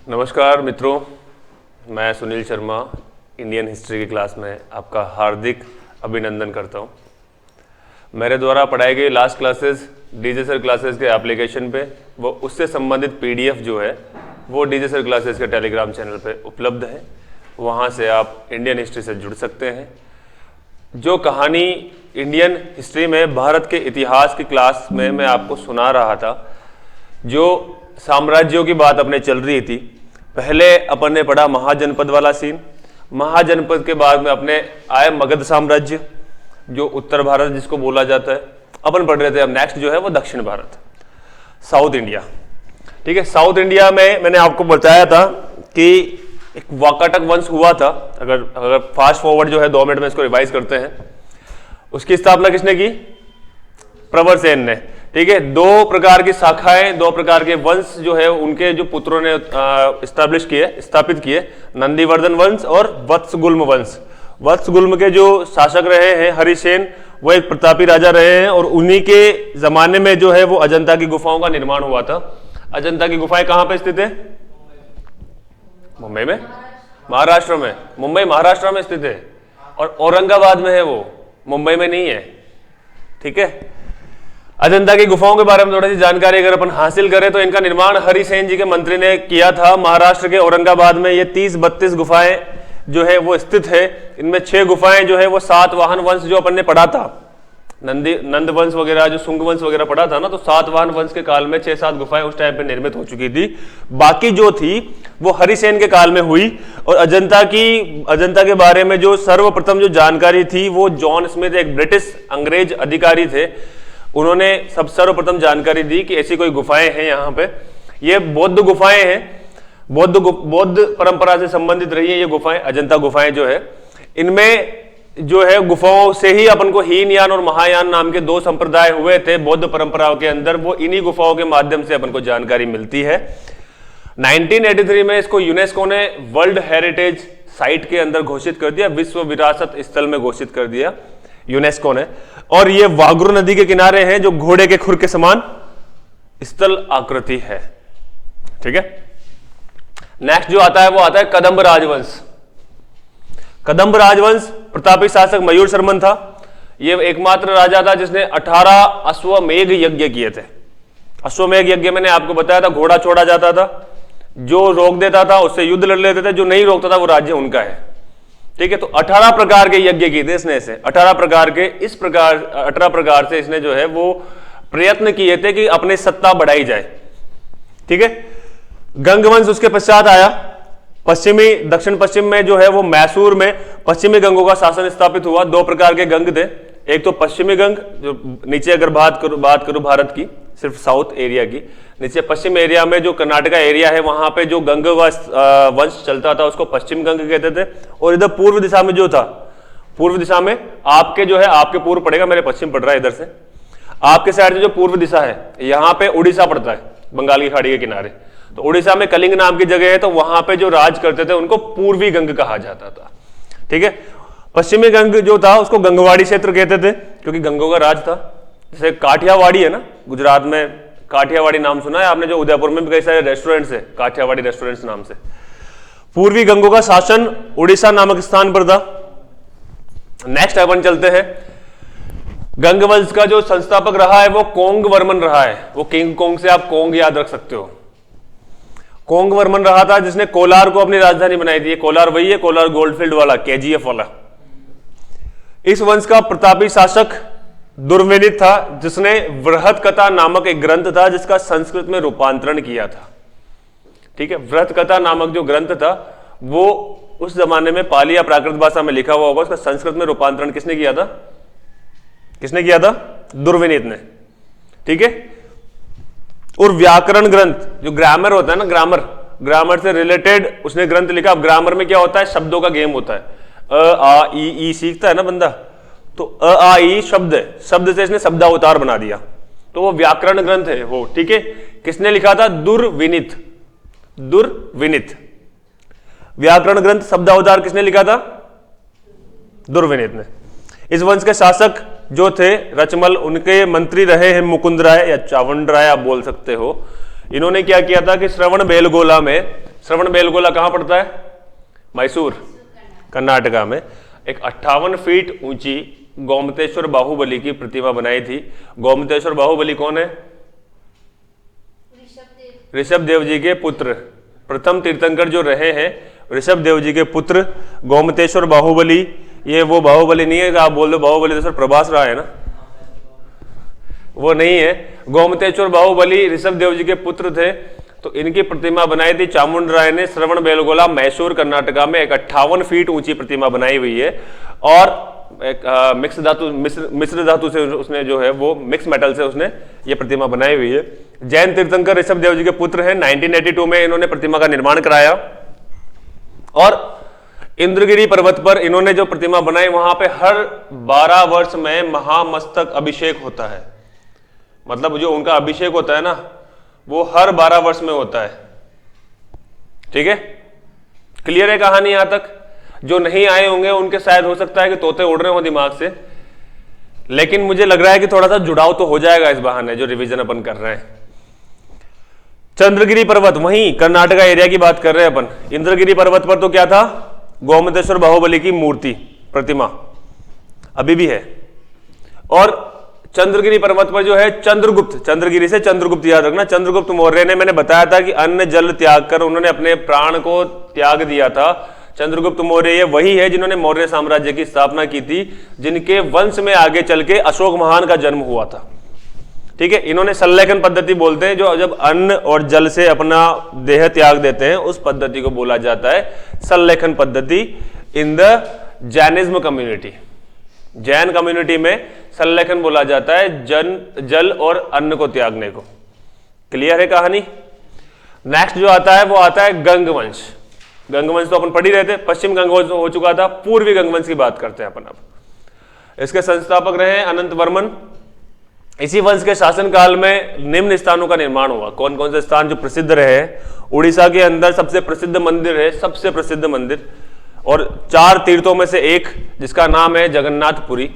नमस्कार मित्रों, मैं सुनील शर्मा इंडियन हिस्ट्री की क्लास में आपका हार्दिक अभिनंदन करता हूं। मेरे द्वारा पढ़ाई गई last classes DJ sir classes के एप्लीकेशन पे वो उससे संबंधित पीडीएफ जो है वो डीजे सर क्लासेस के टेलीग्राम चैनल पे उपलब्ध है। वहां से आप इंडियन हिस्ट्री से जुड़ सकते हैं। जो कहानी इंडियन हिस्ट्री में भारत के इतिहास की क्लास में मैं आपको सुना रहा था, जो साम्राज्यों की बात अपने चल रही थी, पहले अपन ने पढ़ा महाजनपद वाला सीन। महाजनपद के बाद में अपने आए मगध साम्राज्य, जो उत्तर भारत जिसको बोला जाता है, अपन पढ़ रहे थे। अब नेक्स्ट जो है वो दक्षिण भारत, साउथ इंडिया। ठीक है, साउथ इंडिया में मैंने आपको बताया था कि एक वाकाटक वंश हुआ था। अगर फास्ट फॉरवर्ड जो है 2 मिनट में इसको रिवाइज करते हैं। उसकी स्थापना किसने की? प्रवर सेन ने। ठीक है, 2 प्रकार की शाखाएं, 2 प्रकार के वंश जो है उनके जो पुत्रों ने स्थापित किए, नंदीवर्धन वंश और वत्सगुल्म वंश। वत्सगुल्म के जो शासक रहे हैं हरिसेन, वो एक प्रतापी राजा रहे हैं और उन्हीं के जमाने में जो है वो अजंता की गुफाओं का निर्माण हुआ था। अजंता की गुफाएं कहां पे स्थित है? मुंबई में, महाराष्ट्र में। मुंबई महाराष्ट्र में स्थित है और औरंगाबाद में है, वो मुंबई में नहीं है। ठीक है, अजंता की गुफाओं के बारे में थोड़ी सी जानकारी अगर अपन हासिल करें तो इनका निर्माण हरिसेन जी के मंत्री ने किया था। महाराष्ट्र के औरंगाबाद में ये 30-32 गुफाएं जो है वो स्थित है। इनमें 6 गुफाएं जो है वो सातवाहन वंश जो अपन ने पढ़ा था, नंद वंश वगैरह, जो शुंग वंश वगैरह पढ़ा था ना, तो सातवाहन वंश के काल में 6-7 गुफाएं उस टाइम पे निर्मित हो चुकी थी। बाकी जो थी वो हरिसेन के काल में हुई। और अजंता के बारे में जो सर्वप्रथम जो जानकारी थी वो जॉन स्मिथ, एक ब्रिटिश अंग्रेज अधिकारी थे, उन्होंने सर्वप्रथम जानकारी दी कि ऐसी कोई गुफाएं हैं यहाँ पे। ये बौद्ध गुफाएं हैं, बौद्ध परंपरा से संबंधित रही है ये गुफाएं। अजंता गुफाएं जो है, इनमें जो है गुफाओं से ही अपन को हीनयान और महायान नाम के 2 संप्रदाय हुए थे बौद्ध परंपराओं के अंदर। वो इन्हीं गुफाओं के माध्यम से अपन को जानकारी मिलती है। 1983 में इसको यूनेस्को ने वर्ल्ड हेरिटेज साइट के अंदर घोषित कर दिया, विश्व विरासत स्थल में घोषित कर दिया यूनेस्को ने। और ये वागरू नदी के किनारे हैं, जो घोड़े के खुर के समान स्थल आकृति है। ठीक है, नेक्स्ट जो आता है वो आता है कदंब राजवंश। कदंब राजवंश प्रतापी शासक मयूर शर्मन था। ये एकमात्र राजा था जिसने 18 अश्वमेघ यज्ञ किए थे। अश्वमेघ यज्ञ मैंने आपको बताया था, घोड़ा छोड़ा जाता था, जो रोक देता था उससे युद्ध लड़ लेते थे, जो नहीं रोकता था वो राज्य उनका है। ठीक है, तो 18 प्रकार के यज्ञ किए थे इसने। ऐसे 18 प्रकार से इसने जो है वो प्रयत्न किए थे कि अपनी सत्ता बढ़ाई जाए। ठीक है, गंगवंश उसके पश्चात आया। दक्षिण पश्चिम में जो है वो मैसूर में पश्चिमी गंगों का शासन स्थापित हुआ। 2 प्रकार के गंग थे, एक तो पश्चिमी गंग, जो नीचे अगर बात करूं भारत की, सिर्फ साउथ एरिया की, नीचे पश्चिम एरिया में जो कर्नाटका एरिया है वहां पे जो गंग वंश चलता था उसको पश्चिम गंग कहते थे। और इधर पूर्व दिशा में जो था, पूर्व दिशा में आपके जो है, आपके पूर्व पड़ेगा, मेरे पश्चिम पड़ रहा है इधर से, आपके साइड से जो पूर्व दिशा है यहाँ पे उड़ीसा पड़ता है, बंगाल की खाड़ी के किनारे। तो उड़ीसा में कलिंग नाम की जगह है, तो वहां पे जो राज करते थे उनको पूर्वी गंग कहा जाता था। ठीक है, पश्चिमी गंग जो था उसको गंगवाड़ी क्षेत्र कहते थे, क्योंकि गंगों का राज था। जैसे काठियावाड़ी है ना, गुजरात में काठियावाड़ी नाम सुना है आपने, जो उदयपुर में भी कई सारे रेस्टोरेंट्स है काठियावाड़ी रेस्टोरेंट्स नाम से। पूर्वी गंगों का शासन उड़ीसा नामक स्थान पर था। नेक्स्ट अपन चलते हैं, गंग वंश का जो संस्थापक रहा है वो कोंग वर्मन रहा है। वो किंग कोंग से आप कोंग याद रख सकते हो। कोंग वर्मन रहा था जिसने कोलार को अपनी राजधानी बनाई थी। कोलार वही है, कोलार गोल्डफील्ड वाला, केजीएफ वाला। इस वंश का प्रतापी शासक दुर्विनीत था, जिसने वृहत कथा नामक एक ग्रंथ था जिसका संस्कृत में रूपांतरण किया था। ठीक है, वृहत कथा नामक जो ग्रंथ था वो उस जमाने में पाली या प्राकृत भाषा में लिखा हुआ होगा, उसका संस्कृत में रूपांतरण किसने किया था? दुर्विनीत ने। ठीक है, और व्याकरण ग्रंथ, जो ग्रामर होता है ना, ग्रामर से रिलेटेड उसने ग्रंथ लिखा। अब ग्रामर में क्या होता है? शब्दों का गेम होता है। अ आ ई सीखता है ना बंदा, तो अ आ ई शब्द है, शब्द से इसने शब्दावतार बना दिया, तो वो व्याकरण ग्रंथ है वो। ठीक है, किसने लिखा था? दुर्विनीत। व्याकरण ग्रंथ शब्दावतार किसने लिखा था? दुर्विनीत ने। इस वंश के शासक जो थे रचमल, उनके मंत्री रहे हैं मुकुंद राय या चावंड राय आप बोल सकते हो। इन्होंने क्या किया था कि श्रवण बेलगोला में श्रवण बेलगोला कहाँ पड़ता है? मैसूर, कर्नाटका में। एक 58 फीट ऊंची गोमतेश्वर बाहुबली की प्रतिमा बनाई थी। गोमतेश्वर बाहुबली कौन है? ऋषभ देव जी के पुत्र, प्रथम तीर्थंकर जो रहे हैं ऋषभ देव जी के पुत्र गोमतेश्वर बाहुबली। ये वो बाहुबली नहीं है कि आप बोल दो बाहुबली तो सर प्रभास रहा है ना, वो नहीं है। गोमतेश्वर बाहुबली ऋषभ देव जी के पुत्र थे। तो इनकी प्रतिमा बनाई थी चामुंड राय ने श्रवण बेलगोला मैसूर कर्नाटका में। एक 58 फीट ऊंची प्रतिमा बनाई हुई है और एक मिश्र धातु से उसने जो है वो मिक्स मेटल से उसने ये प्रतिमा बनाई हुई है। जैन तीर्थंकर ऋषभ देव जी के पुत्र हैं। 1982 में इन्होंने प्रतिमा का निर्माण कराया और इंद्रगिरी पर्वत पर इन्होंने जो प्रतिमा बनाई वहां पे हर 12 वर्ष में महामस्तक अभिषेक होता है। मतलब जो उनका अभिषेक होता है ना वो हर 12 वर्ष में होता है। ठीक है, क्लियर है कहानी यहां तक? जो नहीं आए होंगे उनके शायद हो सकता है कि तोते उड़ रहे हो दिमाग से, लेकिन मुझे लग रहा है कि थोड़ा सा जुड़ाव तो हो जाएगा इस बहाने जो रिवीजन अपन कर रहे हैं। चंद्रगिरी पर्वत, वहीं कर्नाटका एरिया की बात कर रहे हैं अपन। इंद्रगिरी पर्वत पर तो क्या था? गोमतेश्वर बाहुबली की मूर्ति प्रतिमा अभी भी है। और चंद्रगिरी पर्वत पर जो है चंद्रगुप्त, चंद्रगिरी से चंद्रगुप्त याद रखना, चंद्रगुप्त मौर्य ने, मैंने बताया था कि अन्न जल त्याग कर उन्होंने अपने प्राण को त्याग दिया था। चंद्रगुप्त मौर्य ये वही है जिन्होंने मौर्य साम्राज्य की स्थापना की थी, जिनके वंश में आगे चल के अशोक महान का जन्म हुआ था। ठीक है, इन्होंने सल्लेखन पद्धति बोलते हैं, जो जब अन्न और जल से अपना देह त्याग देते हैं उस पद्धति को बोला जाता है सल्लेखन पद्धति। In the Jainism community, Jain community में सल्लेखन बोला जाता है जल और अन्न को त्यागने को। क्लियर है कहानी? नेक्स्ट जो आता है वो आता है गंगवंश। गंगवंश तो अपन पढ़ ही रहे थे, पश्चिम गंगवंश हो चुका था, पूर्वी गंगवंश की बात करते हैं अपन अब। इसके संस्थापक रहे अनंत वर्मन। इसी वंश के शासनकाल में निम्न स्थानों का निर्माण हुआ। कौन कौन से स्थान जो प्रसिद्ध रहे? उड़ीसा के अंदर सबसे प्रसिद्ध मंदिर है, सबसे प्रसिद्ध मंदिर और 4 तीर्थों में से एक, जिसका नाम है जगन्नाथपुरी।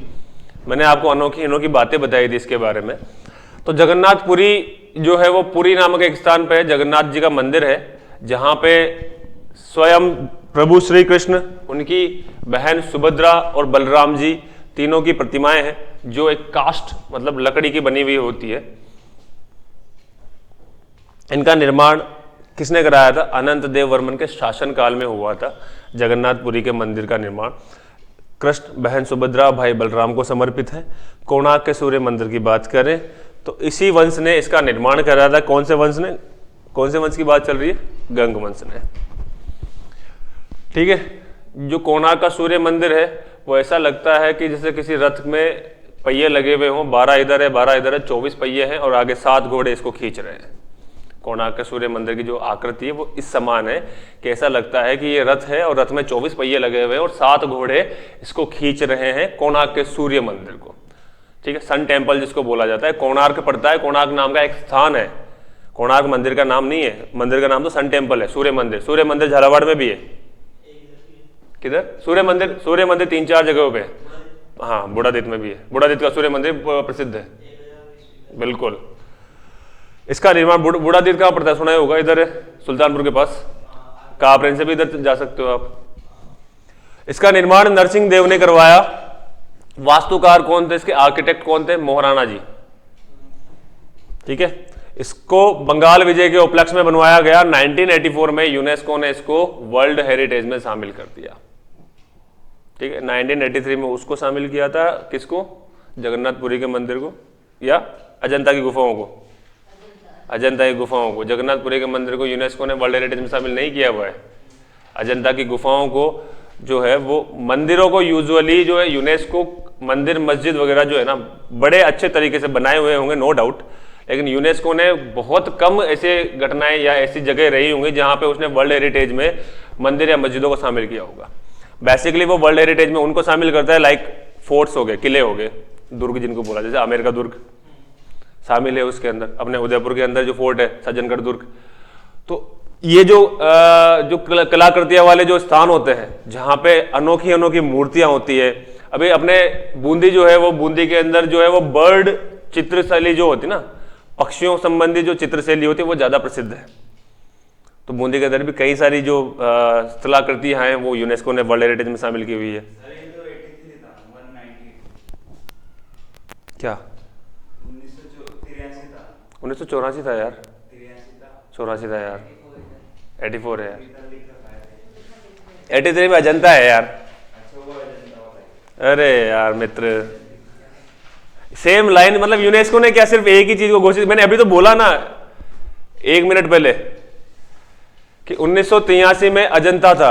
मैंने आपको अनोखी बातें बताई थी इसके बारे में। तो जगन्नाथपुरी जो है वो पुरी नामक एक स्थान पे जगन्नाथ जी का मंदिर है, जहां पे स्वयं प्रभु श्री कृष्ण, उनकी बहन सुभद्रा और बलराम जी तीनों की प्रतिमाएं हैं, जो एक कास्ट मतलब लकड़ी की बनी हुई होती है। इनका निर्माण किसने कराया था? अनंत देव वर्मन के शासन काल में हुआ था जगन्नाथपुरी के मंदिर का निर्माण। कृष्ण, बहन सुभद्रा, भाई बलराम को समर्पित है। कोणार्क के सूर्य मंदिर की बात करें तो इसी वंश ने इसका निर्माण कराया था। कौन से वंश ने? कौन से वंश की बात चल रही है? गंग वंश ने। ठीक है, जो कोणार्क का सूर्य मंदिर है वो ऐसा लगता है कि जैसे किसी रथ में पहिए लगे हुए हों, 12 इधर है 12 इधर है, 24 पहिए हैं और आगे 7 घोड़े इसको खींच रहे हैं। कोणार्क के सूर्य मंदिर की जो आकृति है वो इस समान है कि ऐसा लगता है कि ये रथ है और रथ में 24 पहिए लगे हुए हैं और 7 घोड़े इसको खींच रहे हैं कोणार्क के सूर्य मंदिर को। ठीक है, सन टेम्पल जिसको बोला जाता है, कोणार्क पड़ता है, कोणार्क नाम का एक स्थान है। कोणार्क मंदिर का नाम नहीं है, मंदिर का नाम तो सन टेम्पल है। सूर्य मंदिर, सूर्य मंदिर झालावाड़ में भी है। किधर? सूर्य मंदिर 3-4 जगहों पे। हाँ, बुढ़ादित में भी है। बुढ़ादित का सूर्य मंदिर प्रसिद्ध है, बिल्कुल। इसका निर्माण बुढ़ादित कहाँ पड़ता है? सुना होगा, इधर है सुल्तानपुर के पास। कापरेन से भी इधर जा सकते हो आप। इसका निर्माण नरसिंह देव ने करवाया। वास्तुकार कौन थे? इसके आर्किटेक्ट कौन थे? मोहराना जी। ठीक है, इसको बंगाल विजय के उपलक्ष्य में बनवाया गया। 1984 में यूनेस्को ने इसको वर्ल्ड हेरिटेज में शामिल कर दिया। ठीक है, 1983 में उसको शामिल किया था। किसको? जगन्नाथपुरी के मंदिर को या अजंता की गुफाओं को? अजंता की गुफाओं को। जगन्नाथपुरी के मंदिर को यूनेस्को ने वर्ल्ड हेरिटेज में शामिल नहीं किया हुआ है। अजंता की गुफाओं को जो है वो, मंदिरों को यूजुअली जो है यूनेस्को मंदिर मस्जिद वगैरह जो है ना बड़े अच्छे तरीके से बनाए हुए होंगे, नो डाउट, लेकिन यूनेस्को ने बहुत कम ऐसे घटनाएं या ऐसी जगह रही होंगी जहां पे उसने वर्ल्ड हेरिटेज में मंदिर या मस्जिदों को शामिल किया होगा। बेसिकली वो वर्ल्ड हेरिटेज में उनको शामिल करता है, लाइक फोर्ट्स हो गए, किले हो गए, दुर्ग जिनको बोला, जैसे आमेर का दुर्ग शामिल है उसके अंदर। अपने उदयपुर के अंदर जो फोर्ट है सज्जनगढ़ दुर्ग। तो ये जो कलाकृतियां वाले जो स्थान होते हैं जहां पे अनोखी अनोखी मूर्तियां होती है। अभी अपने बूंदी जो है वो, बूंदी के अंदर जो है वो बर्ड चित्रशैली जो होती है ना, पक्षियों संबंधी जो चित्रशैली होती है वो ज्यादा प्रसिद्ध है। तो बूंदी के अंदर भी कई सारी जो स्थलाकृतियां हैं वो यूनेस्को ने वर्ल्ड हेरिटेज में शामिल की हुई है। क्या 1984 था यार, 84 था यार, 84 है यार, 83 में अजंता है यार। अरे यार मित्र, सेम लाइन, मतलब यूनेस्को ने क्या सिर्फ एक ही चीज को घोषित, मैंने अभी तो बोला ना 1 मिनट पहले कि 1983 में अजंता था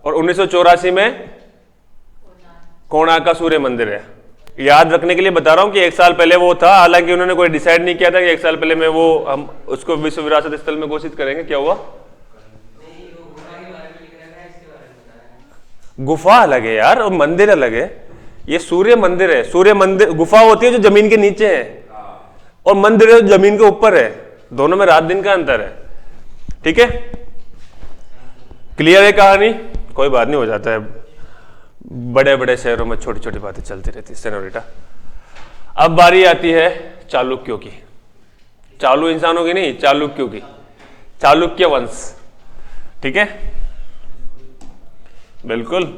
और 1984 में कोणार्क का सूर्य मंदिर है। याद रखने के लिए बता रहा हूं कि 1 साल पहले वो था, हालांकि उन्होंने कोई डिसाइड नहीं किया था कि 1 साल पहले में वो हम उसको विश्व विरासत स्थल में घोषित करेंगे। क्या हुआ? गुफा अलग है यार और मंदिर अलग है। ये सूर्य मंदिर है, सूर्य मंदिर गुफा होती है जो जमीन के नीचे है, और मंदिर है जो जमीन के ऊपर है। दोनों में रात दिन का अंतर है। ठीक है, क्लियर है कहानी? कोई बात नहीं, हो जाता है, बड़े बड़े शहरों में छोटी छोटी बातें चलती रहती है सेनोरिटा। अब बारी आती है चालुक्यों की, चालू इंसानों की नहीं, चालुक्यों की, चालुक्य वंश। ठीक है, बिल्कुल।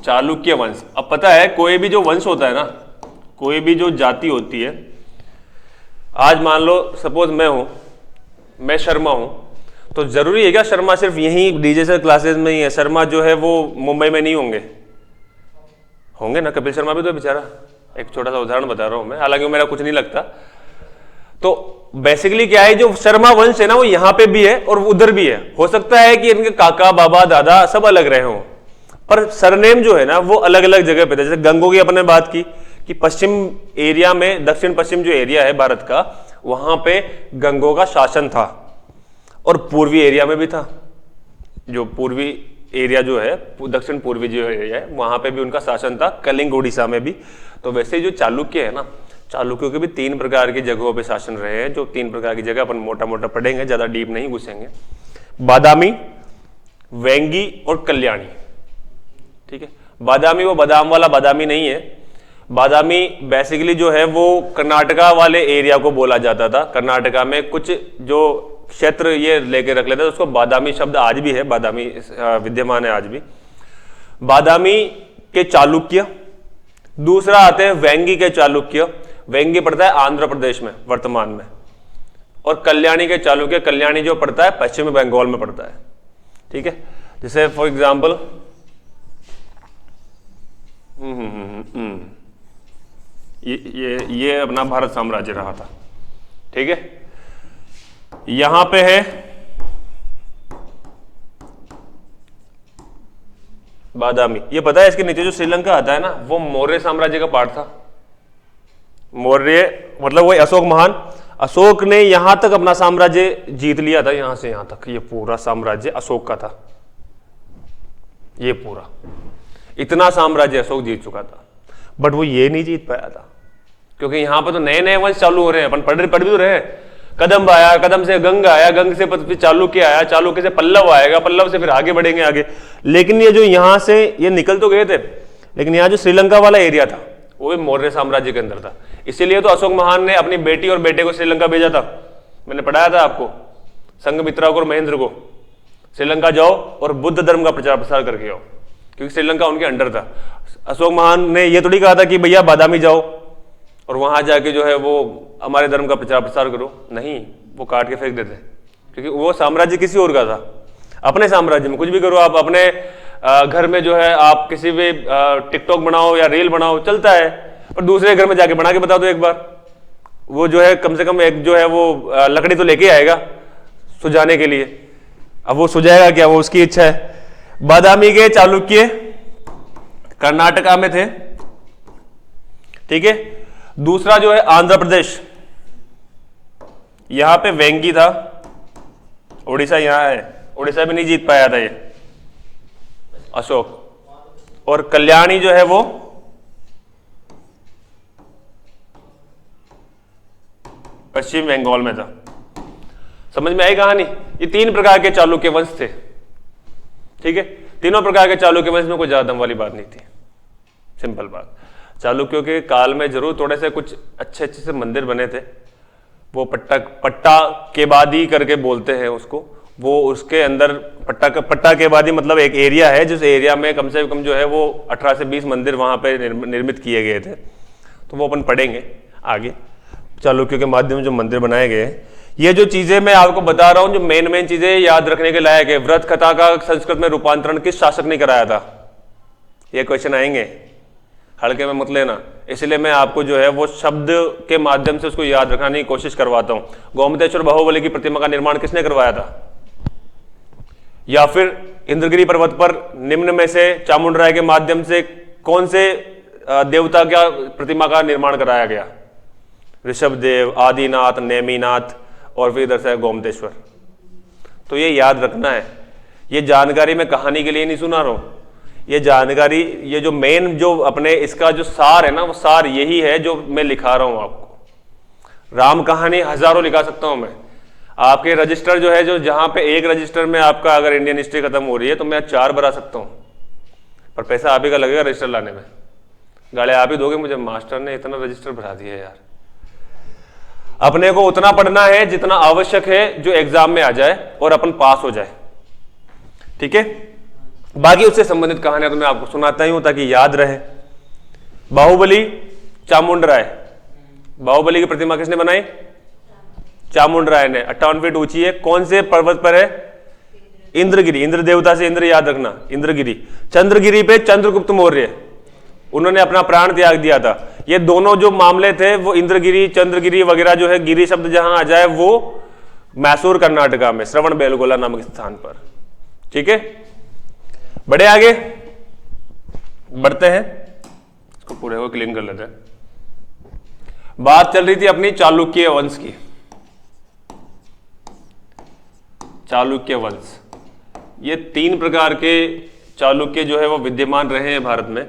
चालुक्य वंश। अब पता है कोई भी जो वंश होता है ना, कोई भी जो जाति होती है, आज मान लो सपोज मैं शर्मा हूं, तो जरूरी है क्या शर्मा सिर्फ यहीं डीजे सर क्लासेस में ही है? शर्मा जो है वो मुंबई में नहीं होंगे, होंगे ना? कपिल शर्मा भी तो बेचारा, एक छोटा सा उदाहरण बता रहा हूं मैं, हालांकि मेरा कुछ नहीं लगता। तो बेसिकली क्या है, जो शर्मा वंश है ना वो यहां पे भी है और उधर भी है। हो सकता है कि इनके काका बाबा दादा सब अलग रहे हों, पर सरनेम जो है ना वो अलग अलग जगह पे थे। जैसे गंगों की अपने बात की कि पश्चिम एरिया में, दक्षिण पश्चिम जो एरिया है भारत का, वहां पे गंगों का शासन था, और पूर्वी एरिया में भी था। जो पूर्वी एरिया जो है, दक्षिण पूर्वी जो एरिया है, वहां पे भी उनका शासन था, कलिंग उड़ीसा में भी। तो वैसे जो चालुक्य है ना, चालुक्यों के भी 3 प्रकार की जगहों पे शासन रहे हैं। जो 3 प्रकार की जगह अपन मोटा मोटा पढ़ेंगे, ज्यादा डीप नहीं घुसेंगे। बादामी, वेंगी और कल्याणी। ठीक है, बादामी वो बादाम वाला बादामी नहीं है। बादामी बेसिकली जो है वो कर्नाटका वाले एरिया को बोला जाता था। कर्नाटका में कुछ जो क्षेत्र ये लेके रख लेते, उसको बादामी शब्द आज भी है, बादामी विद्यमान है आज भी। बादामी के चालुक्य। दूसरा आते हैं वेंगी के चालुक्य। वेंगी पड़ता है आंध्र प्रदेश में वर्तमान में। और कल्याणी के चालुक्य, कल्याणी जो पड़ता है पश्चिमी बंगाल में पड़ता है। ठीक है, जैसे फॉर एग्जाम्पल ये अपना भारत साम्राज्य रहा था। ठीक है, यहां पे है बादामी। ये पता है इसके नीचे जो श्रीलंका आता है ना, वो मौर्य साम्राज्य का पार्ट था। मौर्य मतलब वही अशोक महान। अशोक ने यहां तक अपना साम्राज्य जीत लिया था, यहां से यहां तक ये पूरा साम्राज्य अशोक का था। ये पूरा इतना साम्राज्य अशोक जीत चुका था, बट वो ये नहीं जीत पाया था, क्योंकि यहां पर तो नए नए वंश चालू हो रहे हैं। अपन पढ़ भी तो रहे हैं। कदम्ब आया, कदम्ब से गंग आया, गंग से चालुक्य आया, चालुक्य से पल्लव आएगा, पल्लव से फिर आगे बढ़ेंगे आगे। लेकिन ये जो यहां से ये निकल तो गए थे, लेकिन यहाँ जो श्रीलंका वाला एरिया था वो भी मौर्य साम्राज्य के अंदर था। इसीलिए तो अशोक महान ने अपनी बेटी और बेटे को श्रीलंका भेजा था। मैंने पढ़ाया था आपको, संघमित्रा और महेंद्र को, श्रीलंका जाओ और बुद्ध धर्म का प्रचार प्रसार करके आओ, क्योंकि श्रीलंका उनके अंडर था। अशोक महान ने ये थोड़ी कहा था कि भैया बादामी जाओ और वहां जाके जो है वो हमारे धर्म का प्रचार प्रसार करो। नहीं, वो काट के फेंक देते, क्योंकि वो साम्राज्य किसी और का था। अपने साम्राज्य में कुछ भी करो आप, अपने घर में जो है आप किसी भी टिकटॉक बनाओ या रील बनाओ, चलता है, पर दूसरे घर में जाके बना के बता दो एक बार, वो जो है कम से कम एक जो है वो लकड़ी तो लेके आएगा सुझाने के लिए। अब वो सुझाएगा क्या, वो उसकी इच्छा है। बादामी के चालुक्य कर्नाटका में थे। ठीक है, दूसरा जो है आंध्र प्रदेश, यहां पे वेंगी था। उड़ीसा यहां है, उड़ीसा भी नहीं जीत पाया था ये अशोक। और कल्याणी जो है वो पश्चिम बंगाल में था। समझ में आई कहानी? ये 3 प्रकार के चालुक्य वंश थे। ठीक है, तीनों प्रकार के चालुक्य वंश में कोई ज्यादा दम वाली बात नहीं थी, सिंपल बात। चालुक्यों के काल में जरूर थोड़े से कुछ अच्छे अच्छे से मंदिर बने थे, वो पट्टा केबादी करके बोलते हैं उसको, वो उसके अंदर पट्टा केबादी मतलब एक एरिया है जिस एरिया में कम से कम जो है वो 18 से 20 मंदिर वहाँ पे निर्मित किए गए थे। तो वो अपन पढ़ेंगे आगे, चालुक्यों के माध्यम से जो मंदिर बनाए गए हैं। ये जो चीजें मैं आपको बता रहा हूँ, जो मेन चीजें याद रखने के लायक है। व्रत कथा का संस्कृत में रूपांतरण किस शासक ने कराया था, ये क्वेश्चन आएंगे, हल्के में मत लेना। इसलिए मैं आपको जो है वो शब्द के माध्यम से उसको याद रखने की कोशिश करवाता हूं। गोमतेश्वर बाहुबली की प्रतिमा का निर्माण किसने करवाया था? या फिर इंद्रगिरी पर्वत पर निम्न में से चामुंडराय के माध्यम से कौन से देवता का प्रतिमा का निर्माण कराया गया? ऋषभदेव, आदिनाथ, नेमिनाथ और फिर इधर से गोमतेश्वर। तो ये याद रखना है। ये जानकारी मैं कहानी के लिए नहीं सुना रहा हूं, ये जानकारी, ये जो मेन जो अपने इसका जो सार है ना, वो सार यही है जो मैं लिखा रहा हूं आपको। राम कहानी हजारों लिखा सकता हूं मैं। आपके रजिस्टर जो है, जो जहां पे एक रजिस्टर में आपका अगर इंडियन हिस्ट्री खत्म हो रही है तो मैं 4 भरा सकता हूं, पर पैसा आप ही का लगेगा रजिस्टर लाने में। गाले आप ही दोगे मुझे, मास्टर ने इतना रजिस्टर भरा दिया यार। अपने को उतना पढ़ना है जितना आवश्यक है, जो एग्जाम में आ जाए और अपन पास हो जाए, ठीक है। बाकी उससे संबंधित कहानियां तो मैं आपको सुनाता ही हूं ताकि याद रहे। बाहुबली, चामुंडराय। बाहुबली की प्रतिमा किसने बनाई? चामुंडराय ने। 58 फीट ऊंची है। कौन से पर्वत पर है? इंद्रगिरी। इंद्र देवता से इंद्र याद रखना, इंद्रगिरी। चंद्रगिरी पे चंद्रगुप्त मौर्य, उन्होंने अपना प्राण त्याग दिया था। ये दोनों जो मामले थे वो इंद्रगिरी, चंद्रगिरी वगैरह जो है, गिरी शब्द जहां आ जाए वो मैसूर कर्नाटका में श्रवण बेलगोला नामक स्थान पर, ठीक है। बढ़े आगे, बढ़ते हैं, इसको पूरे को क्लीन कर लेते हैं। बात चल रही थी अपनी चालुक्य वंश की। चालुक्य वंश, ये 3 प्रकार के चालुक्य जो है वो विद्यमान रहे हैं भारत में।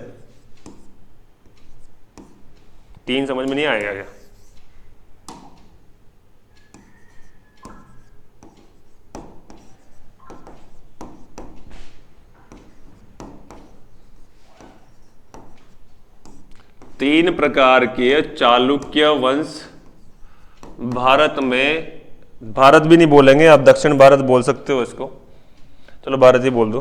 3 समझ में नहीं आएगा क्या? तीन प्रकार के चालुक्य वंश भारत में, भारत भी नहीं बोलेंगे आप, दक्षिण भारत बोल सकते हो इसको, चलो भारत ही बोल दो,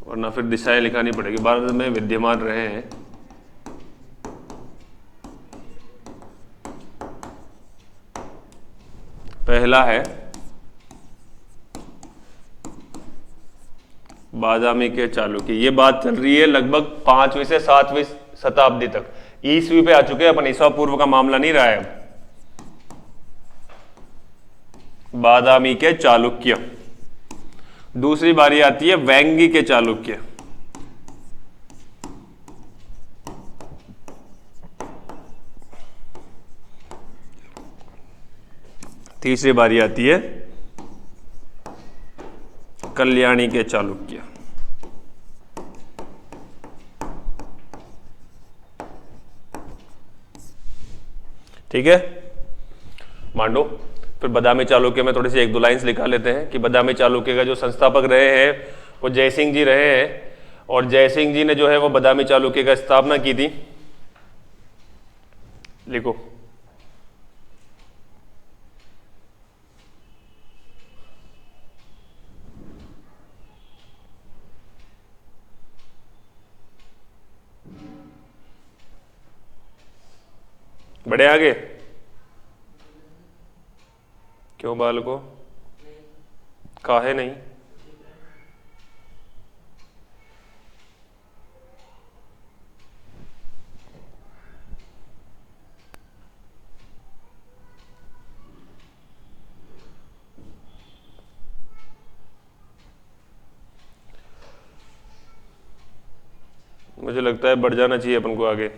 वरना फिर दिशाएं लिखानी पड़ेगी। भारत में विद्यमान रहे हैं। पहला है बादामी के चालुक्य। ये बात चल रही है लगभग 5वीं से 7वीं शताब्दी तक। ईसवी पे आ चुके हैं अपन, ईसा पूर्व का मामला नहीं रहा है। बादामी के चालुक्य। दूसरी बारी आती है वेंगी के चालुक्य। तीसरी बारी आती है कल्याणी के चालुक्य। ठीक है, मांडो। फिर बादामी चालुक्य में थोड़ी सी 1-2 लाइन्स लिखा लेते हैं कि बादामी चालुक्य का जो संस्थापक रहे हैं वो जयसिंह जी रहे हैं, और जयसिंह जी ने जो है वो बादामी चालुक्य का स्थापना की थी। लिखो, बढ़े आगे। क्यों बालको, काहे नहीं? मुझे लगता है बढ़ जाना चाहिए अपन को आगे।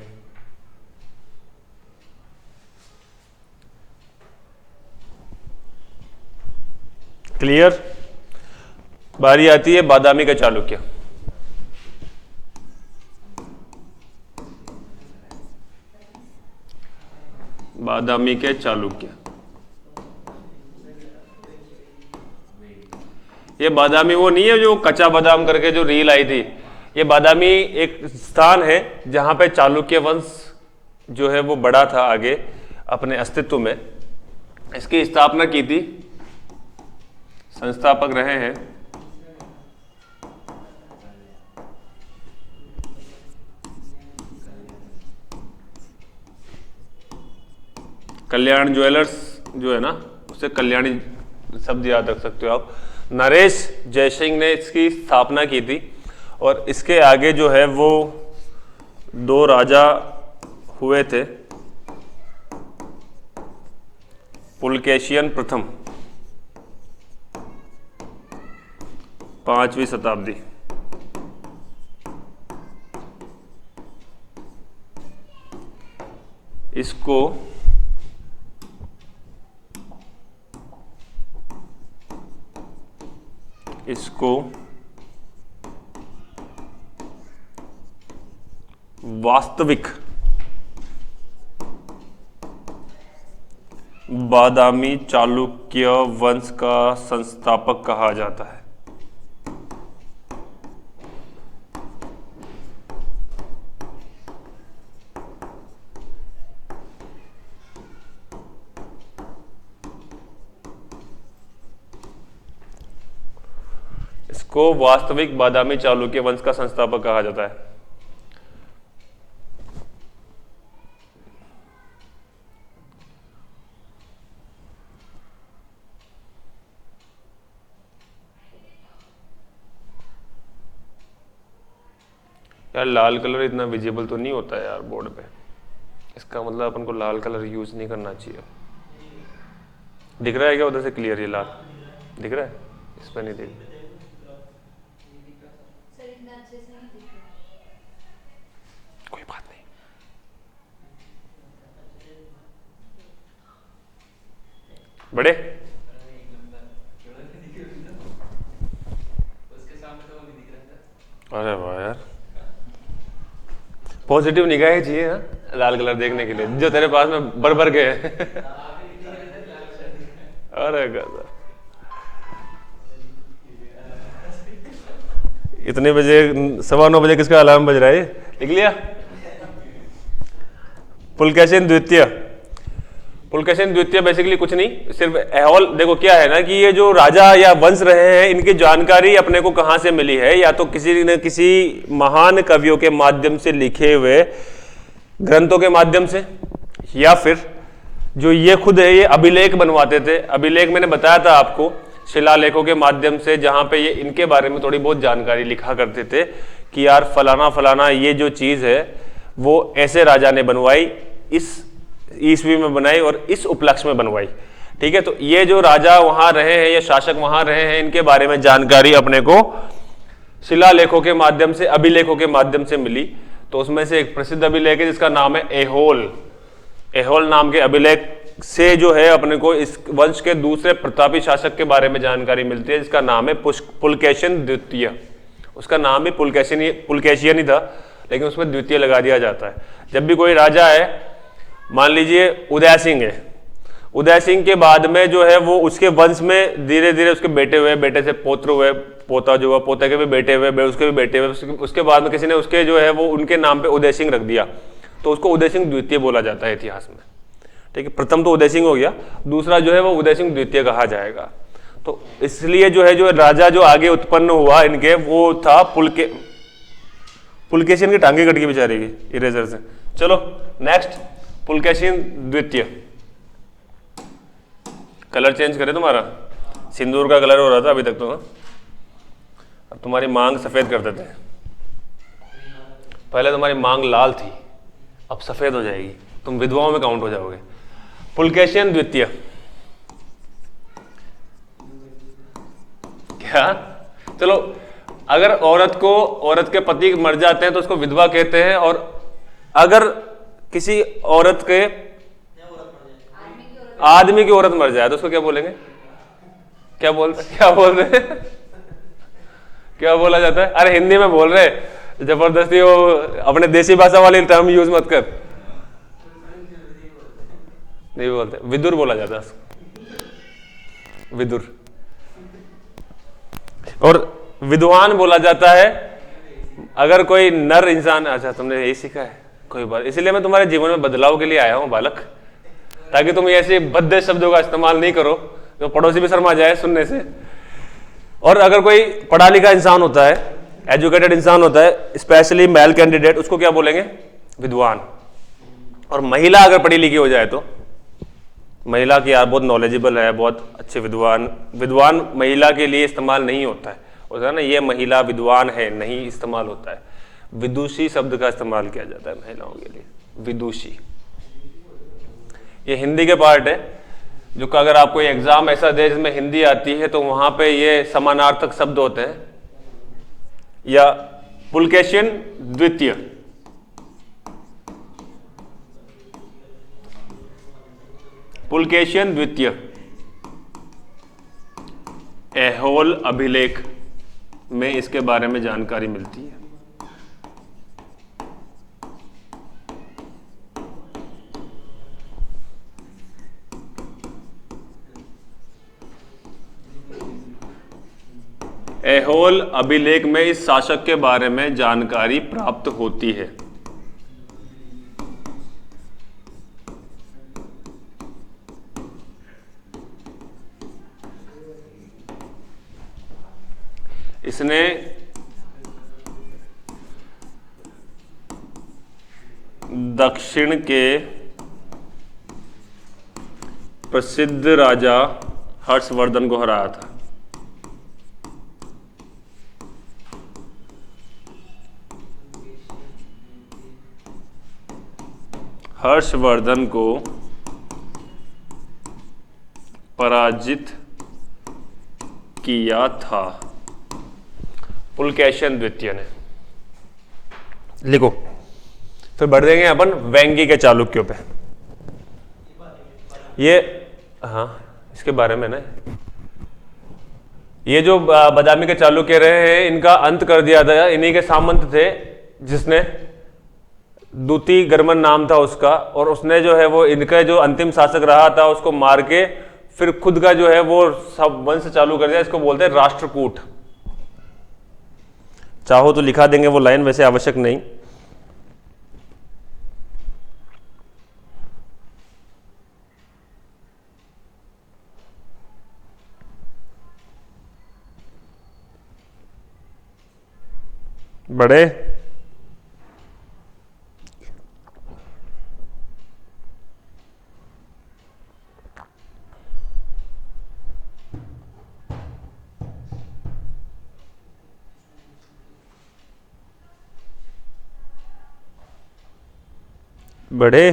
क्लियर? बारी आती है बादामी का चालुक्य। बादामी के चालुक्य, ये बादामी वो नहीं है जो कच्चा बादाम करके जो रील आई थी, ये बादामी एक स्थान है जहां पे चालुक्य वंश जो है वो बड़ा था आगे अपने अस्तित्व में। इसकी स्थापना की थी, संस्थापक रहे हैं कल्याण ज्वेलर्स जो है ना, उसे कल्याणी शब्द याद रख सकते हो आप। नरेश जयसिंह ने इसकी स्थापना की थी और इसके आगे जो है वो 2 राजा हुए थे, पुलकेशियन प्रथम, 5वीं शताब्दी। इसको वास्तविक बादामी चालुक्य वंश का संस्थापक कहा जाता है। इसको वास्तविक बादामी चालुक्य वंश का संस्थापक कहा जाता है। यार लाल कलर इतना विजिबल तो नहीं होता है यार बोर्ड पे, इसका मतलब अपन को लाल कलर यूज नहीं करना चाहिए। दिख रहा है क्या उधर से क्लियर? ये लाल दिख रहा है, इस पर नहीं दिख रहा। कोई बात नहीं, बड़े अरे वाह यार, पॉजिटिव निगाहें चाहिए हाँ लाल कलर देखने के लिए, जो तेरे पास में भर के है। अरे गजब, इतने बजे 9:15 बजे किसका अलार्म बज रहा है? लिख लिया। पुलकेशिन द्वितीय, पुलकेशिन द्वितीय बेसिकली कुछ नहीं, सिर्फ ऐहोल। देखो क्या है ना कि ये जो राजा या वंश रहे हैं इनकी जानकारी अपने को कहां से मिली है, या तो किसी न किसी महान कवियों के माध्यम से लिखे हुए ग्रंथों के माध्यम से, या फिर जो ये खुद है ये अभिलेख बनवाते थे। अभिलेख मैंने बताया था आपको, शिलालेखों के माध्यम से, जहां पे ये इनके बारे में थोड़ी बहुत जानकारी लिखा करते थे कि यार फलाना फलाना ये जो चीज है वो ऐसे राजा ने बनवाई, इस ईस्वी में बनाई और इस उपलक्ष्य में बनवाई। ठीक है, तो ये जो राजा वहां रहे हैं या शासक वहां रहे हैं, इनके बारे में जानकारी अपने को शिलालेखों के माध्यम से, अभिलेखों के माध्यम से मिली। तो उसमें से एक प्रसिद्ध अभिलेख है जिसका नाम है ऐहोल। ऐहोल नाम के अभिलेख से जो है अपने को इस वंश के दूसरे प्रतापी शासक के बारे में जानकारी मिलती है, जिसका नाम है पुलकेशिन द्वितीय। उसका नाम भी पुलकेशियन ही था, लेकिन उसमें द्वितीय लगा दिया जाता है। जब भी कोई राजा है, मान लीजिए उदय सिंह है, उदय सिंह के बाद में जो है वो उसके वंश में धीरे धीरे उसके बेटे हुए, बेटे से पौत्र हुए, पोता जो हुआ, पोते के भी बेटे हुए, उसके भी बेटे हुए, उसके बाद में किसी ने उसके जो है वो उनके नाम पे उदय सिंह रख दिया, तो उसको उदय सिंह द्वितीय बोला जाता है इतिहास में। ठीक है, प्रथम तो उदय सिंह हो गया, दूसरा जो है वो उदय सिंह द्वितीय कहा जाएगा। तो इसलिए जो है जो राजा जो आगे उत्पन्न हुआ इनके, वो था पुलकेशिन की टांगे कट गई बेचारे की इरेजर से। चलो नेक्स्ट, पुलकेशिन द्वितीय। कलर चेंज करे तुम्हारा, सिंदूर का कलर हो रहा था अभी तक तो, अब तुम्हारी मांग सफेद कर देते हैं। पहले तुम्हारी मांग लाल थी, अब सफेद हो जाएगी, तुम विधवाओं में काउंट हो जाओगे। पुलकेशिन द्वितीय क्या? चलो, अगर औरत के पति मर जाते हैं तो उसको विधवा कहते हैं, और अगर किसी औरत के आदमी की औरत मर जाए तो उसको क्या बोलेंगे? क्या बोल रहे हैं? क्या बोला जाता है? अरे हिंदी में बोल रहे, जबरदस्ती वो अपने देसी भाषा वाली टर्म यूज मत कर। नहीं बोलते, विदुर बोला जाता है, विदुर। और विद्वान बोला जाता है अगर कोई नर इंसान, अच्छा तुमने यही सीखा है, कोई बात, इसलिए मैं तुम्हारे जीवन में बदलाव के लिए आया हूं बालक, ताकि तुम ऐसे भद्दे शब्दों का इस्तेमाल नहीं करो तो पड़ोसी भी शर्मा जाए सुनने से। और अगर कोई पढ़ा लिखा इंसान होता है, एजुकेटेड इंसान होता है, स्पेशली मेल कैंडिडेट, उसको क्या बोलेंगे? विद्वान। और महिला अगर पढ़ी लिखी हो जाए तो महिला की यार बहुत नॉलेजेबल है, बहुत अच्छे विद्वान। विद्वान महिला के लिए इस्तेमाल नहीं होता है ना, ये महिला विद्वान है, नहीं इस्तेमाल होता है। विदुषी शब्द का इस्तेमाल किया जाता है महिलाओं के लिए, विदुषी। ये हिंदी के पार्ट है, जो अगर आपको एग्जाम ऐसा दे जिसमें हिंदी आती है तो वहां पे ये समानार्थक शब्द होते हैं। या पुलकेशियन द्वितीय, पुलकेशियन द्वितीय, ऐहोल अभिलेख में इसके बारे में जानकारी मिलती है। ऐहोल अभिलेख में इस शासक के बारे में जानकारी प्राप्त होती है। इसने दक्षिण के प्रसिद्ध राजा हर्षवर्धन को हराया था। हर्षवर्धन को पराजित किया था पुलकेशियन द्वितीय ने। लिखो, फिर बढ़ देंगे अपन वेंगी के चालुक्यों पे। ये हाँ, इसके बारे में ना, ये जो बादामी के चालुक्य रहे हैं, इनका अंत कर दिया था, इन्हीं के सामंत थे, जिसने दूती गर्मन नाम था उसका, और उसने जो है वो इनका जो अंतिम शासक रहा था उसको मार के फिर खुद का जो है वो सब वंश चालू कर दिया। इसको बोलते हैं राष्ट्रकूट। चाहो तो लिखा देंगे वो लाइन, वैसे आवश्यक नहीं। बड़े बड़े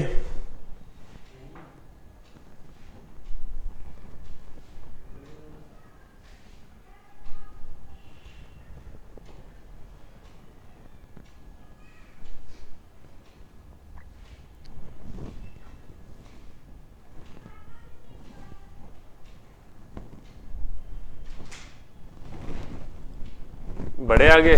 बड़े आगे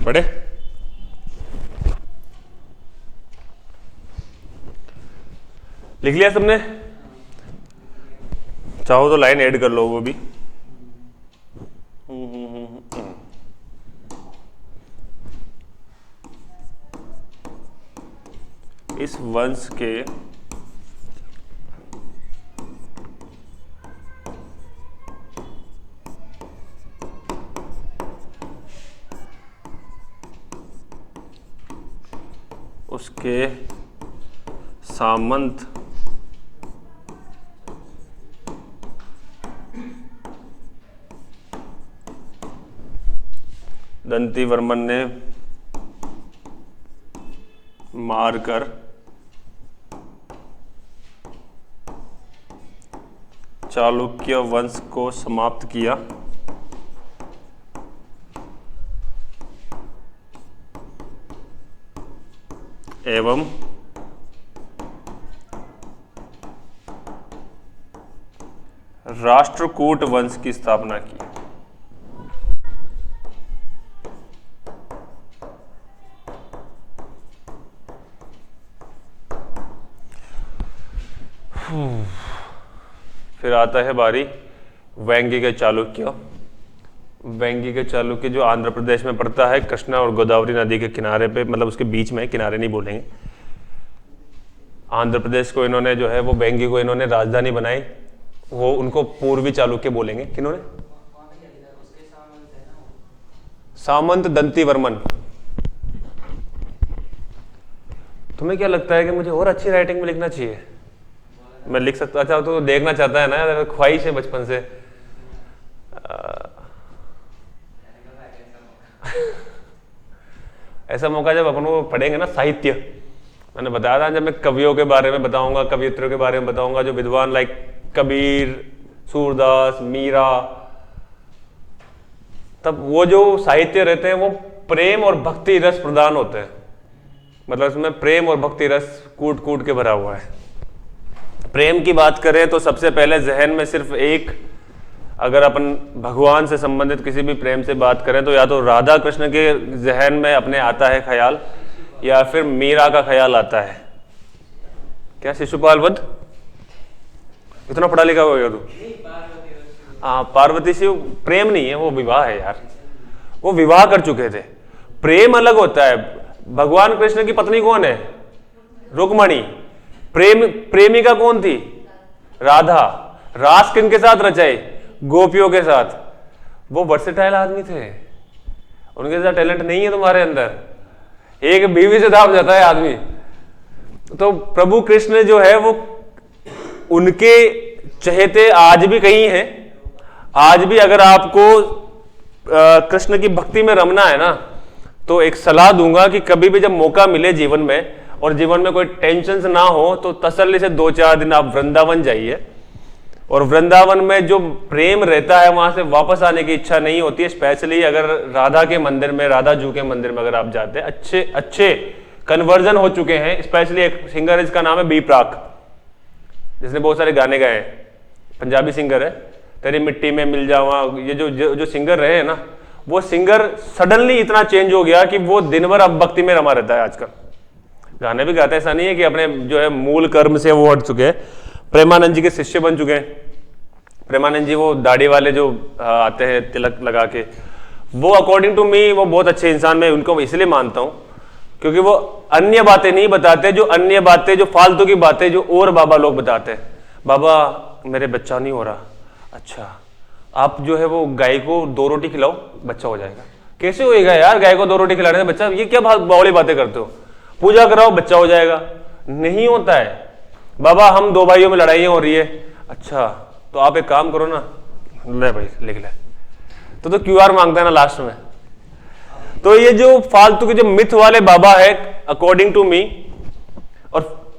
बड़े लिख लिया सबने? चाहो तो लाइन ऐड कर लो वो भी। इस वंश के उसके सामंत दंतीवर्मन ने मारकर चालुक्य वंश को समाप्त किया एवं राष्ट्रकूट वंश की स्थापना की। आता है बारी वेंगी के चालुक्य। वेंगी के चालुक्य जो आंध्र प्रदेश में पड़ता है, कृष्णा और गोदावरी नदी के किनारे पे, मतलब उसके बीच में, किनारे नहीं बोलेंगे। आंध्र प्रदेश को इन्होंने जो है वो वेंगी को इन्होंने राजधानी बनाई, वो उनको पूर्वी चालुक्य बोलेंगे। किन्होंने? सामंत दंती वर्मन। तुम्हें क्या लगता है कि मुझे और अच्छी राइटिंग में लिखना चाहिए? मैं लिख सकता? अच्छा, तो देखना चाहता है ना, ख्वाहिश है बचपन से। ऐसा मौका जब अपन वो पढ़ेंगे ना साहित्य, मैंने बताया था जब मैं कवियों के बारे में बताऊंगा, कवियत्रियों के बारे में बताऊंगा, जो विद्वान लाइक कबीर, सूरदास, मीरा, तब वो जो साहित्य रहते हैं वो प्रेम और भक्ति रस प्रदान होते हैं। मतलब इसमें प्रेम और भक्ति रस कूट कूट के भरा हुआ है। प्रेम की बात करें तो सबसे पहले जहन में सिर्फ एक, अगर अपन भगवान से संबंधित किसी भी प्रेम से बात करें तो या तो राधा कृष्ण के जहन में अपने आता है ख्याल, या फिर मीरा का ख्याल आता है। क्या शिशुपाल वध? इतना पढ़ा लिखा हो गया तू? हाँ, पार्वती से प्रेम नहीं है, वो विवाह है यार, वो विवाह कर चुके थे। प्रेम अलग होता है। भगवान कृष्ण की पत्नी कौन है? रुक्मणी। प्रेमिका कौन थी? राधा। रास किन के साथ रचाई? गोपियों के साथ। वो वर्सेटाइल आदमी थे, उनके साथ टैलेंट नहीं है तुम्हारे अंदर। एक बीवी से दाब जाता है आदमी। तो प्रभु कृष्ण जो है वो उनके चहेते आज भी कहीं हैं। आज भी अगर आपको कृष्ण की भक्ति में रमना है ना, तो एक सलाह दूंगा कि कभी भी जब मौका मिले जीवन में, और जीवन में कोई टेंशन ना हो, तो तसल्ली से 2-4 दिन आप वृंदावन जाइए। और वृंदावन में जो प्रेम रहता है वहां से वापस आने की इच्छा नहीं होती है। स्पेशली अगर राधा के मंदिर में, राधा जू के मंदिर में अगर आप जाते हैं, अच्छे अच्छे कन्वर्जन हो चुके हैं। स्पेशली एक सिंगर है जिसका नाम है बी प्राक, जिसने बहुत सारे गाने गाए हैं, पंजाबी सिंगर है। तेरी मिट्टी में मिल जावा, ये जो सिंगर रहे हैं ना, वो सिंगर सडनली इतना चेंज हो गया कि वो दिन भर अब भक्ति में रमा रहता है आजकल। गाने भी गाता है, ऐसा नहीं है कि अपने जो है मूल कर्म से वो हट चुके हैं। प्रेमानंद जी के शिष्य बन चुके हैं। प्रेमानंद जी वो दाढ़ी वाले जो आते हैं तिलक लगा के, वो अकॉर्डिंग टू मी वो बहुत अच्छे इंसान, मैं उनको इसलिए मानता हूं क्योंकि वो अन्य बातें नहीं बताते, जो अन्य बातें, जो फालतू की बातें जो और बाबा लोग बताते हैं। बाबा मेरे बच्चा नहीं हो रहा, अच्छा आप जो है वो गाय को 2 रोटी खिलाओ, बच्चा हो जाएगा। कैसे होएगा यार, गाय को 2 रोटी खिलाने से बच्चा? ये क्या बावली बातें करते हो? पूजा कराओ, बच्चा हो जाएगा। नहीं होता है। बाबा हम 2 भाइयों में लड़ाई हो रही है, अच्छा तो आप एक काम करो ना, ले भाई लिख ले, तो QR मांगता है ना लास्ट में। तो ये जो फालतू के जो मिथ वाले बाबा है अकॉर्डिंग टू मी, और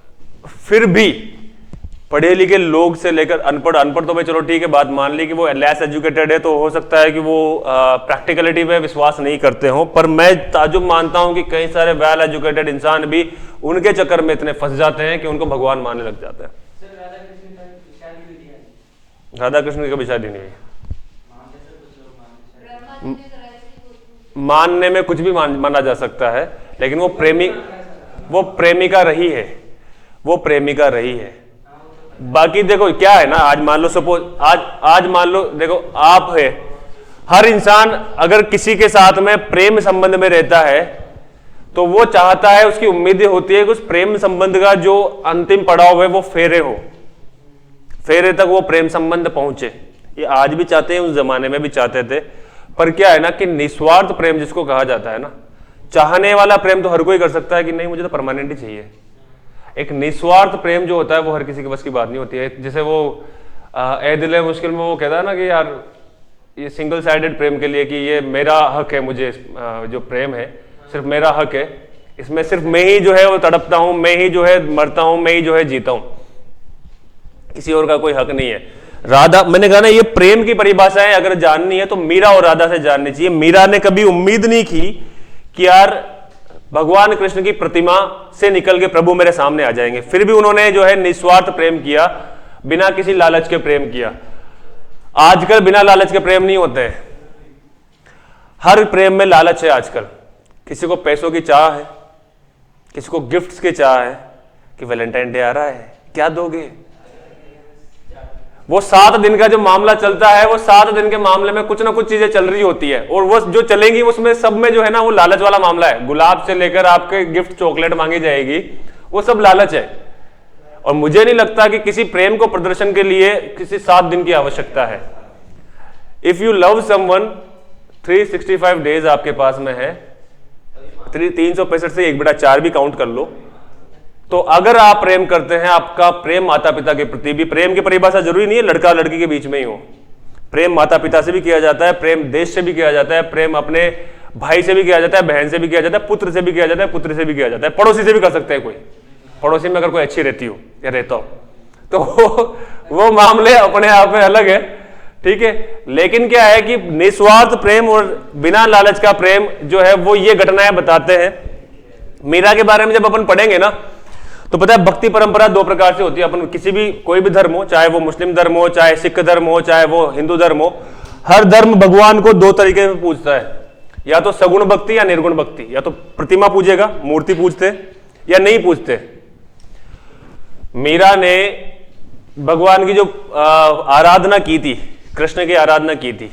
फिर भी पढ़े लिखे लोग से लेकर अनपढ़ तो भाई चलो ठीक है, बात मान ली कि वो लेस एजुकेटेड है, तो हो सकता है कि वो प्रैक्टिकलिटी पे विश्वास नहीं करते हो। पर मैं ताजुब मानता हूं कि कई सारे वेल एजुकेटेड इंसान भी उनके चक्कर में इतने फंस जाते हैं कि उनको भगवान मानने लग जाते हैं। राधा कृष्ण की कभी शादी नहीं है। मानने में कुछ भी माना जा सकता है, लेकिन वो प्रेमिका रही है, वो प्रेमिका रही है। बाकी देखो क्या है ना, आज मान लो सपोज आज मान लो, देखो आप है, हर इंसान अगर किसी के साथ में प्रेम संबंध में रहता है तो वो चाहता है, उसकी उम्मीदें होती है कि उस प्रेम संबंध का जो अंतिम पड़ाव है वो फेरे हो, फेरे तक वो प्रेम संबंध पहुंचे। ये आज भी चाहते हैं, उस जमाने में भी चाहते थे। पर क्या है ना कि निस्वार्थ प्रेम जिसको कहा जाता है ना, चाहने वाला प्रेम तो हर कोई कर सकता है कि नहीं मुझे तो परमानेंट ही चाहिए। एक निस्वार्थ प्रेम जो होता है वो हर किसी के बस की बात नहीं होती है। जैसे वो ए दिल है मुश्किल में वो कहता है ना कि यार ये सिंगल साइडेड प्रेम के लिए कि ये मेरा हक है, मुझे जो प्रेम है सिर्फ मेरा हक है, इसमें सिर्फ मैं ही जो है वो तड़पता हूं, मैं ही जो है मरता हूं, मैं ही जो है जीता हूं, किसी और का कोई हक नहीं है। राधा, मैंने कहा ना ये प्रेम की परिभाषाएं अगर जाननी है तो मीरा और राधा से जाननी चाहिए। मीरा ने कभी उम्मीद नहीं की कि यार भगवान कृष्ण की प्रतिमा से निकल के प्रभु मेरे सामने आ जाएंगे, फिर भी उन्होंने जो है निस्वार्थ प्रेम किया, बिना किसी लालच के प्रेम किया। आजकल बिना लालच के प्रेम नहीं होते हैं, हर प्रेम में लालच है आजकल। किसी को पैसों की चाह है, किसी को गिफ्ट्स की चाह है कि वैलेंटाइन डे आ रहा है, क्या दोगे, वो 7 दिन का जो मामला चलता है, वो 7 दिन के मामले में कुछ ना कुछ चीजें चल रही होती है, और वो जो चलेंगी उसमें सब में जो है ना वो लालच वाला मामला है। गुलाब से लेकर आपके गिफ्ट चॉकलेट मांगी जाएगी, वो सब लालच है। और मुझे नहीं लगता कि किसी प्रेम को प्रदर्शन के लिए किसी 7 दिन की आवश्यकता है। If you love someone, 365 days आपके पास में है, 365 से 1/4 भी काउंट कर लो। तो अगर आप प्रेम करते हैं, आपका प्रेम माता पिता के प्रति भी, प्रेम की परिभाषा जरूरी नहीं है लड़का लड़की के बीच में ही हो, प्रेम माता पिता से भी किया जाता है, प्रेम देश से भी किया जाता है, प्रेम अपने भाई से भी किया जाता है, बहन से भी किया जाता है, पुत्र से भी किया जाता है, पुत्री से भी किया जाता है, पड़ोसी से भी कर सकते हैं। कोई पड़ोसी में अगर कोई अच्छी रहती हो या रहता हो तो वो मामले अपने आप में अलग है, ठीक है। लेकिन क्या है कि निस्वार्थ प्रेम और बिना लालच का प्रेम जो है वो ये घटनाएं बताते हैं। मीरा के बारे में जब अपन पढ़ेंगे ना तो पता है भक्ति परंपरा 2 प्रकार से होती है। अपन किसी भी कोई भी धर्म हो, चाहे वो मुस्लिम धर्म हो, चाहे सिख धर्म हो, चाहे वो हिंदू धर्म हो, हर धर्म भगवान को 2 तरीके में पूजता है, या तो सगुण भक्ति या निर्गुण भक्ति। या तो प्रतिमा पूजेगा, मूर्ति पूजते, या नहीं पूजते। मीरा ने भगवान की जो आराधना की थी, कृष्ण की आराधना की थी,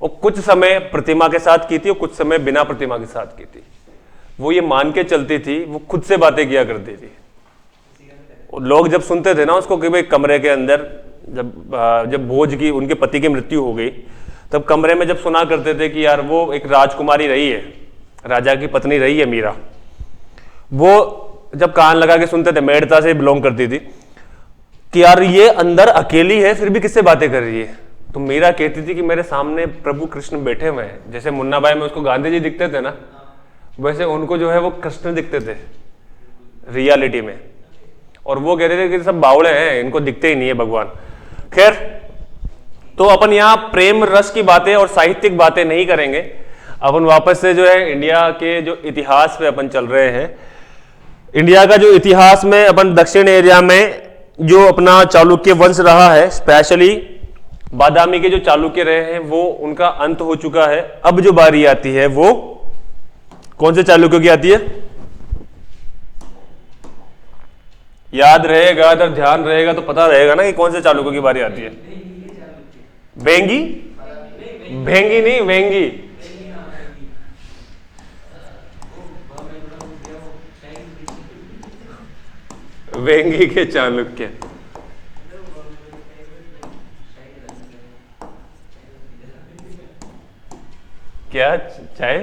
वो कुछ समय प्रतिमा के साथ की थी और कुछ समय बिना प्रतिमा के साथ की थी। वो ये मान के चलती थी, वो खुद से बातें किया करती थी। लोग जब सुनते थे ना उसको कि भाई कमरे के अंदर जब भोज की उनके पति की मृत्यु हो गई, तब कमरे में जब सुना करते थे कि यार वो एक राजकुमारी रही है, राजा की पत्नी रही है मीरा, वो जब कान लगा के सुनते थे, मेड़ता से बिलोंग करती थी, कि यार ये अंदर अकेली है फिर भी किससे बातें कर रही है। तो मीरा कहती थी कि मेरे सामने प्रभु कृष्ण बैठे हुए हैं। जैसे मुन्ना भाई में उसको गांधी जी दिखते थे ना, वैसे उनको जो है वो कृष्ण दिखते थे रियलिटी में। और वो कह रहे थे कि सब बावड़े हैं, इनको दिखते ही नहीं है भगवान। खैर, तो अपन यहाँ प्रेम रस की बातें और साहित्यिक बातें नहीं करेंगे। अपन वापस से जो है इंडिया के जो इतिहास पे अपन चल रहे हैं। इंडिया का जो इतिहास में अपन दक्षिण एरिया में जो अपना चालुक्य वंश रहा है, स्पेशली बादामी के जो चालुक्य रहे हैं, वो उनका अंत हो चुका है। अब जो बारी आती है वो कौन से चालुक्यों की आती है? याद रहेगा, अगर ध्यान रहेगा तो पता रहेगा ना कि कौन से चालुक्यों की बारी आती है। वेंगी, भेंगी नहीं, वेंगी। वेंगी के चालुक्य। क्या चाहे?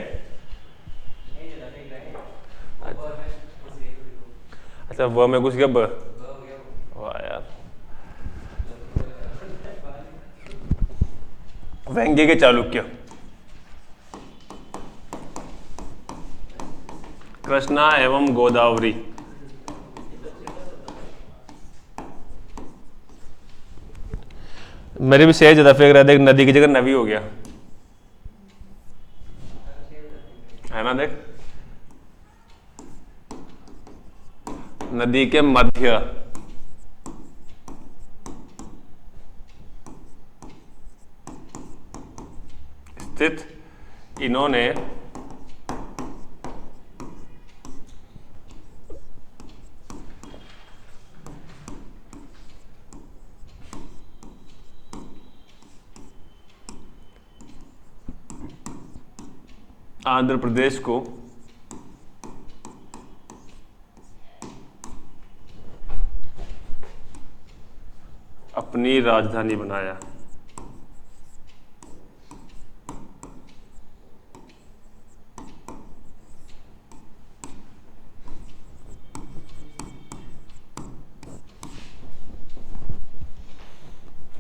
अच्छा, वह में घुस गया ब। वाह यार। वेंगी के चालुक्य, कृष्णा एवं गोदावरी। मेरे भी सहज दफे रहा, देख नदी की जगह नवी हो गया है ना। देख नदी के मध्य स्थित इन्होंने आंध्र प्रदेश को अपनी राजधानी बनाया।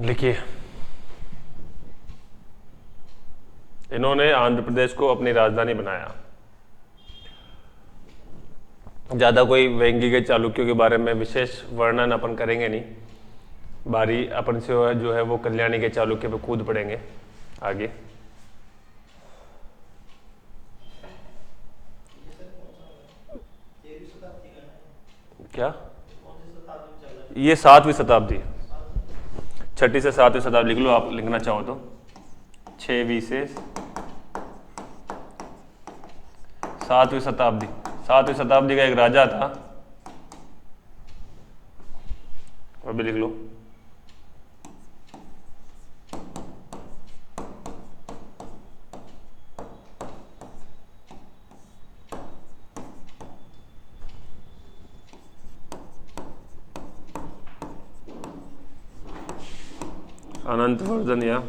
लिखिए, इन्होंने आंध्र प्रदेश को अपनी राजधानी बनाया। ज्यादा कोई वेंगी के चालुक्यों के बारे में विशेष वर्णन अपन करेंगे नहीं। बारी अपन से जो है वो कल्याणी के चालुक्य पे कूद पड़ेंगे आगे। क्या ये 7वीं शताब्दी, 6ठी से 7वीं शताब्दी लिख लो आप, लिखना चाहो तो। 6वीं से 7वीं शताब्दी। 7वीं शताब्दी का एक राजा था, अभी लिख लो। अनंत वर्धन या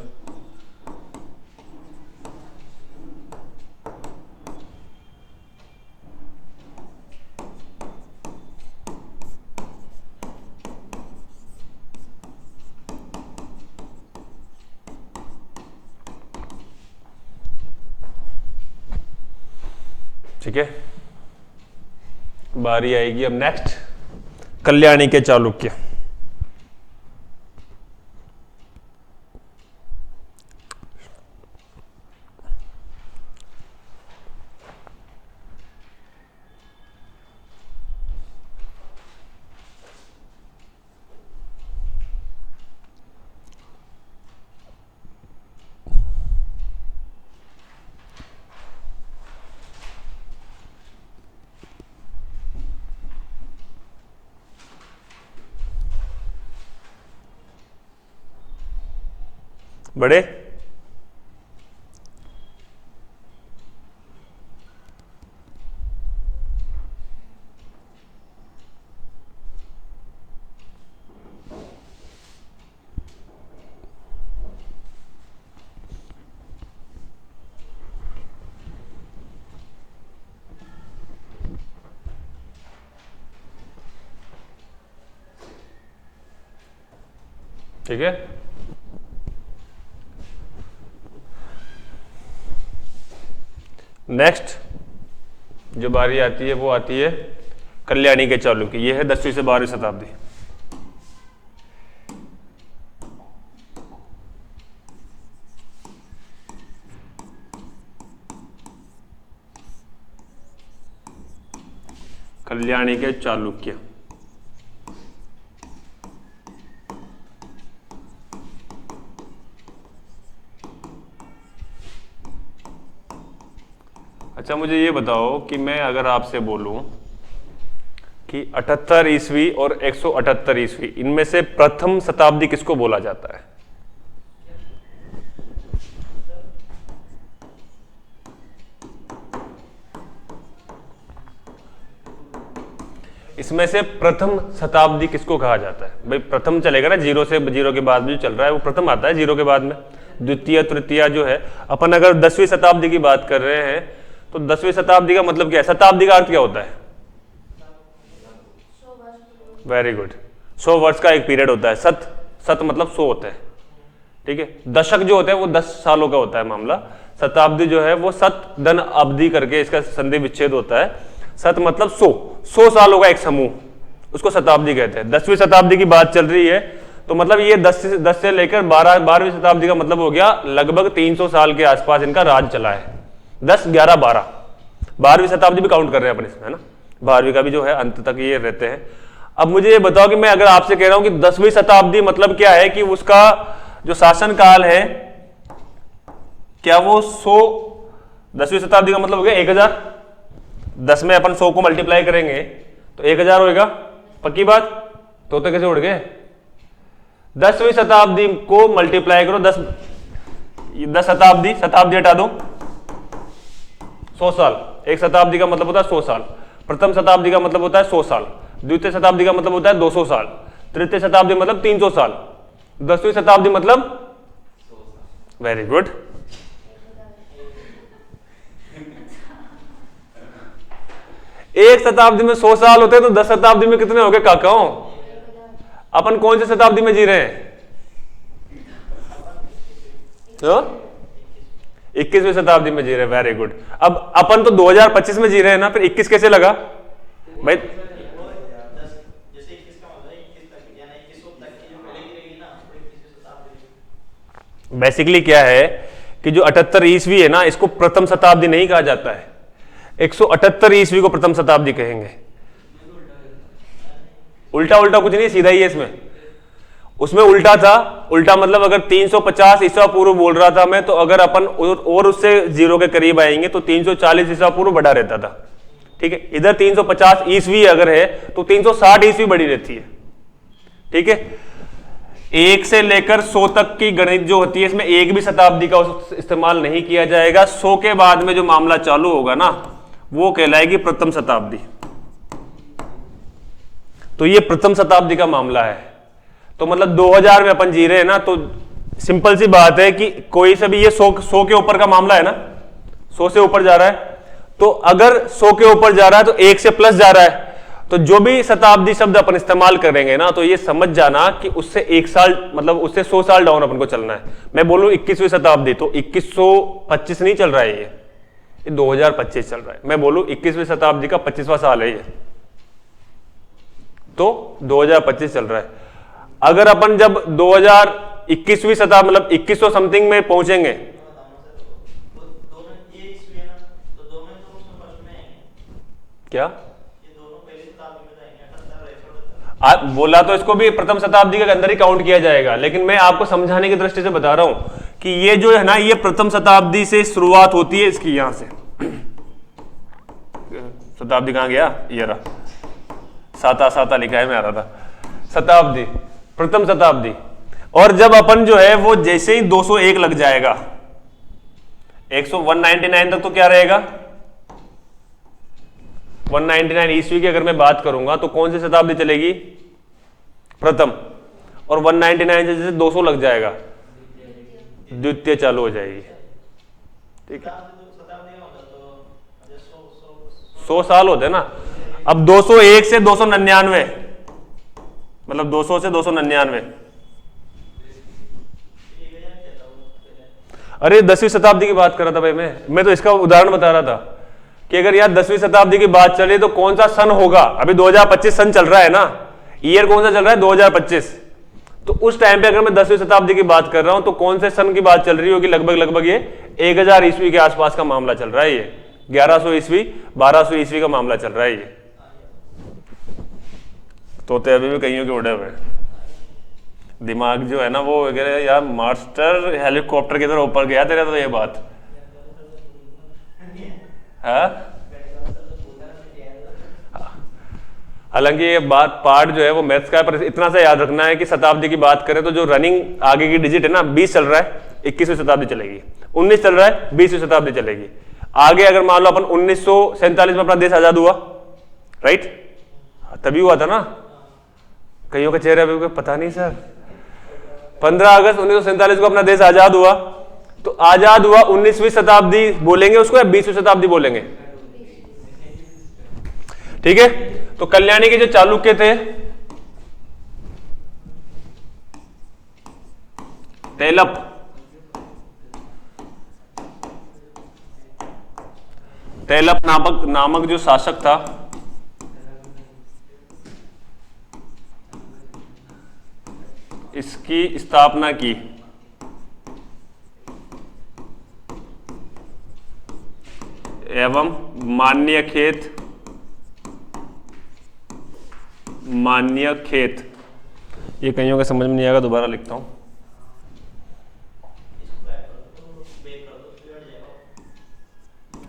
ठीक है। बारी आएगी अब नेक्स्ट कल्याणी के चालुक्य। बड़े ठीक है। नेक्स्ट जो बारी आती है वो आती है कल्याणी के चालुक्य। ये है 10वीं से 12वीं शताब्दी। कल्याणी के चालुक्य। अच्छा मुझे ये बताओ कि मैं अगर आपसे बोलूं कि 78 ईस्वी और 178 ईस्वी इनमें से प्रथम शताब्दी किसको बोला जाता है? इसमें से प्रथम शताब्दी किसको कहा जाता है? भाई प्रथम चलेगा ना, जीरो से, जीरो के बाद भी जो चल रहा है वो प्रथम आता है, जीरो के बाद में द्वितीय तृतीय जो है। अपन अगर 10वीं शताब्दी की बात कर रहे हैं तो 10वीं शताब्दी का मतलब क्या है? शताब्दी का अर्थ क्या होता है? वेरी गुड, 100 वर्ष का एक पीरियड होता है। सत मतलब 100 होता है, ठीक है। दशक जो होता है वो 10 सालों का होता है मामला। शताब्दी जो है वो सत धन अवधि करके इसका संधि विच्छेद होता है। सत मतलब 100 सालों का एक समूह, उसको शताब्दी कहते हैं। 10वीं शताब्दी की बात चल रही है तो मतलब ये 10 से लेकर 12वीं शताब्दी का मतलब हो गया लगभग 300 साल के आसपास इनका राज चला है। 10, 11, 12, 12वीं शताब्दी भी काउंट कर रहे हैं अपन इसमें, है ना। 12वीं का भी जो है अंत तक ये रहते हैं। अब मुझे ये बताओ कि मैं अगर आपसे कह रहा हूं कि 10वीं शताब्दी मतलब क्या है, कि उसका जो शासन काल है क्या वो 100, 10वीं शताब्दी का मतलब हो गया 1000। 10 में अपन 100 को मल्टीप्लाई करेंगे तो 1000 होगा, पक्की बात। तो कैसे उड़ गए? 10वीं शताब्दी को मल्टीप्लाई करो 10 शताब्दी हटा दो, 100 साल। एक शताब्दी का मतलब होता है 100 साल। प्रथम शताब्दी का मतलब होता है 100 साल। द्वितीय शताब्दी का मतलब होता है 200 साल। तृतीय शताब्दी मतलब 300 साल। 10वीं शताब्दी मतलब, वेरी गुड, एक शताब्दी में 100 साल होते हैं तो 10 शताब्दी में कितने हो गए काकाओं? अपन कौन सी शताब्दी में जी रहे हैं? तो 21वीं शताब्दी में जी रहे हैं। Very good. अब अपन तो 2025 में जी रहे हैं ना, फिर 21 कैसे लगा भाई? बेसिकली क्या है कि जो 78 ईस्वी है ना, इसको प्रथम शताब्दी नहीं कहा जाता है। 178 ईस्वी को प्रथम शताब्दी कहेंगे। उल्टा कुछ नहीं, सीधा ही है इसमें। उसमें उल्टा था। उल्टा मतलब अगर 350 ईसा पूर्व बोल रहा था मैं, तो अगर अपन और उससे जीरो के करीब आएंगे तो 340 ईसा पूर्व बढ़ा रहता था, ठीक है। इधर 350 ईस्वी अगर है तो 360 ईस्वी बड़ी रहती है, ठीक है। 1 से लेकर 100 तक की गणित जो होती है इसमें एक भी शताब्दी का इस्तेमाल नहीं किया जाएगा। 100 के बाद में जो मामला चालू होगा ना वो कहलाएगी प्रथम शताब्दी। तो ये प्रथम शताब्दी का मामला है। तो मतलब 2000 में अपन जी रहे हैं ना, तो सिंपल सी बात है कि कोई से भी ये 100 के ऊपर का मामला है ना, 100 से ऊपर जा रहा है, तो अगर 100 के ऊपर जा रहा है तो 1 से प्लस जा रहा है, तो जो भी शताब्दी शब्द अपन इस्तेमाल करेंगे ना, तो ये समझ जाना कि उससे 1 साल मतलब उससे 100 साल डाउन अपन को चलना है। मैं बोलूं 21वीं शताब्दी, तो 2125 नहीं चल रहा है, ये 2025 चल रहा है। मैं बोलूं 21वीं शताब्दी का 25वां साल है ये, तो 2025 चल रहा है। अगर अपन जब 2021वीं शताब्दी मतलब 2100 समथिंग में पहुंचेंगे, क्या आप बोला, तो इसको भी प्रथम शताब्दी के अंदर ही काउंट किया जाएगा, लेकिन मैं आपको समझाने की दृष्टि से बता रहा हूं कि ये जो है ना, ये प्रथम शताब्दी से शुरुआत होती है इसकी। यहां से शताब्दी कहां गया, ये रहा, साता साता लिखा है, मैं आ रहा था शताब्दी, प्रथम शताब्दी। और जब अपन जो है वो जैसे ही 201 लग जाएगा, 199 तक तो क्या रहेगा, 199 ईस्वी की अगर मैं बात करूंगा तो कौन सी शताब्दी चलेगी, प्रथम। और 199 से जैसे 200 लग जाएगा, द्वितीय चालू हो जाएगी। ठीक है, 100 साल होते हैं ना। अब 201 से 299 मतलब 200 से 299, अरे 10वीं शताब्दी की बात कर रहा था भाई, मैं तो इसका उदाहरण बता रहा था कि अगर यार 10वीं शताब्दी की बात चले तो कौन सा सन होगा। अभी 2025 सन चल रहा है ना, ईयर कौन सा चल रहा है, 2025। तो उस टाइम पे अगर मैं 10वीं शताब्दी की बात कर रहा हूं तो कौन से सन की बात चल रही होगी, लगभग ये 1000 ईस्वी के आसपास का मामला चल रहा है, ये 1100 ईस्वी 1200 ईस्वी का मामला चल रहा है ये। तोते अभी भी कईयों के उड़े हुए हैं, दिमाग जो है ना वो यार मास्टर हेलीकॉप्टर की तरह ऊपर गया तेरा, तो ये बात है। हालांकि ये बात पार्ट जो है वो मैथ्स का है, पर इतना सा याद रखना है कि शताब्दी की बात करें तो जो रनिंग आगे की डिजिट है ना, 20 चल रहा है, 21वीं शताब्दी चलेगी, 19 चल रहा है, 20वीं शताब्दी चलेगी। आगे अगर मान लो अपन 1947 में अपना देश आजाद हुआ, राइट, तभी हुआ था ना। कईयों के चेहरे अभी पता नहीं सर, 15 अगस्त 1947 को अपना देश आजाद हुआ, तो आजाद हुआ 19वीं शताब्दी बोलेंगे उसको या 20वीं शताब्दी बोलेंगे, ठीक है। तो कल्याणी के जो चालुक्य थे, तेलप नामक जो शासक था, इसकी स्थापना की एवं मान्य खेत, ये कईयों के समझ में नहीं आएगा, दोबारा लिखता हूं।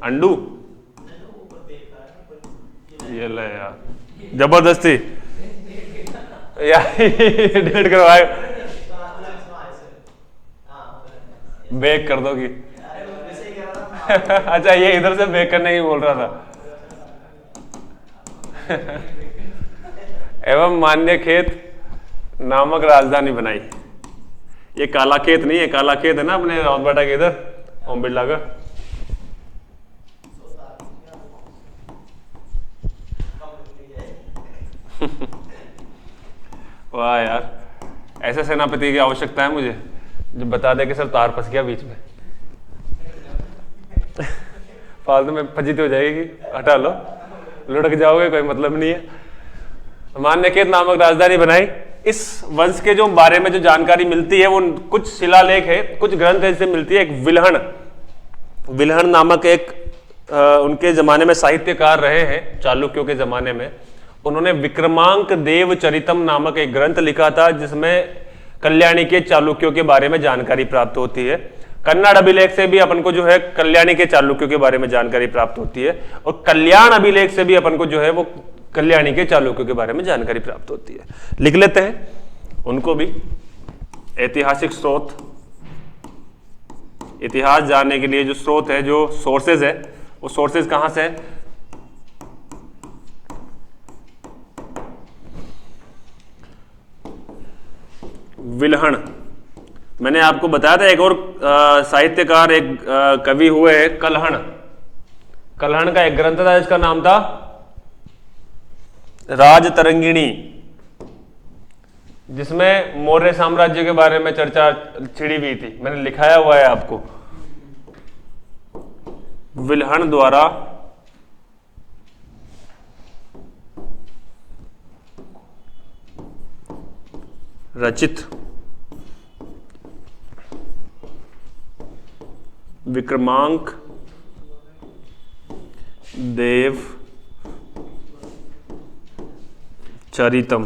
अंडू ये ले यार, जबरदस्ती यार डिलीट करवाए, बेक कर दोगी। अच्छा, ये इधर से बेक करने की बोल रहा था। एवं मान्य खेत नामक राजधानी बनाई। ये काला खेत नहीं है, काला खेत है ना अपने रावतबाटा के इधर, ओम बिरला का। वाह यार, ऐसे सेनापति की आवश्यकता है मुझे जो बता दे कि सर तार फंस गया बीच में। फालतू में फजीती हो जाएगी, हटा लो, लुढ़क जाओगे, कोई मतलब नहीं है। मान्यखेत नामक राजधानी बनाई। इस वंश के जो बारे में जो जानकारी मिलती है वो कुछ शिलालेख है, कुछ ग्रंथ है, इससे मिलती है। एक विल्हण नामक एक उनके जमाने में साहित्यकार रहे हैं चालुक्यों के जमाने में। उन्होंने विक्रमांक देव चरितम नामक एक ग्रंथ लिखा था जिसमें कल्याणी के चालुक्यों के बारे में जानकारी प्राप्त होती है। कन्नड़ अभिलेख से भी अपन को जो है कल्याणी के चालुक्यों के बारे में जानकारी प्राप्त होती है, और कल्याण अभिलेख से भी अपन को जो है वो कल्याणी के चालुक्यों के बारे में जानकारी प्राप्त होती है। लिख लेते हैं उनको भी। ऐतिहासिक स्रोत, इतिहास जानने के लिए जो स्रोत है, जो सोर्सेज है, वो सोर्सेज कहां से है? विल्हण मैंने आपको बताया था एक और साहित्यकार, एक कवि हुए कल्हण। कल्हण का एक ग्रंथ था जिसका नाम था राजतरंगिणी, जिसमें मौर्य साम्राज्य के बारे में चर्चा छिड़ी हुई थी। मैंने लिखाया हुआ है आपको, विल्हण द्वारा रचित विक्रमांक देव चरितम।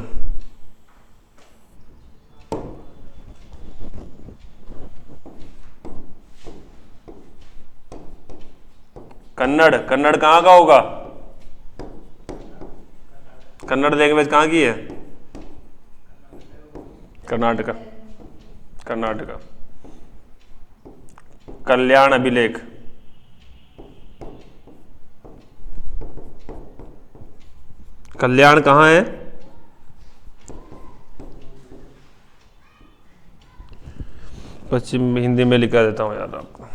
कन्नड़, कन्नड़ कहाँ का होगा? कन्नड़ लैंग्वेज कहाँ की है? कर्नाटका, कर्नाटका। कल्याण अभिलेख, कल्याण कहाँ है? पश्चिम हिंदी में लिखा देता हूं यार आपको।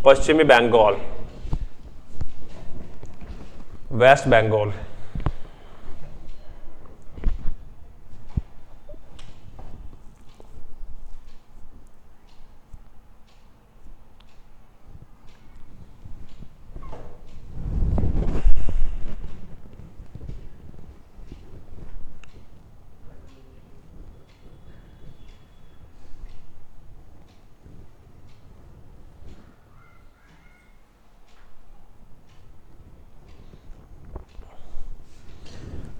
पश्चिमी बंगाल, वेस्ट बंगाल।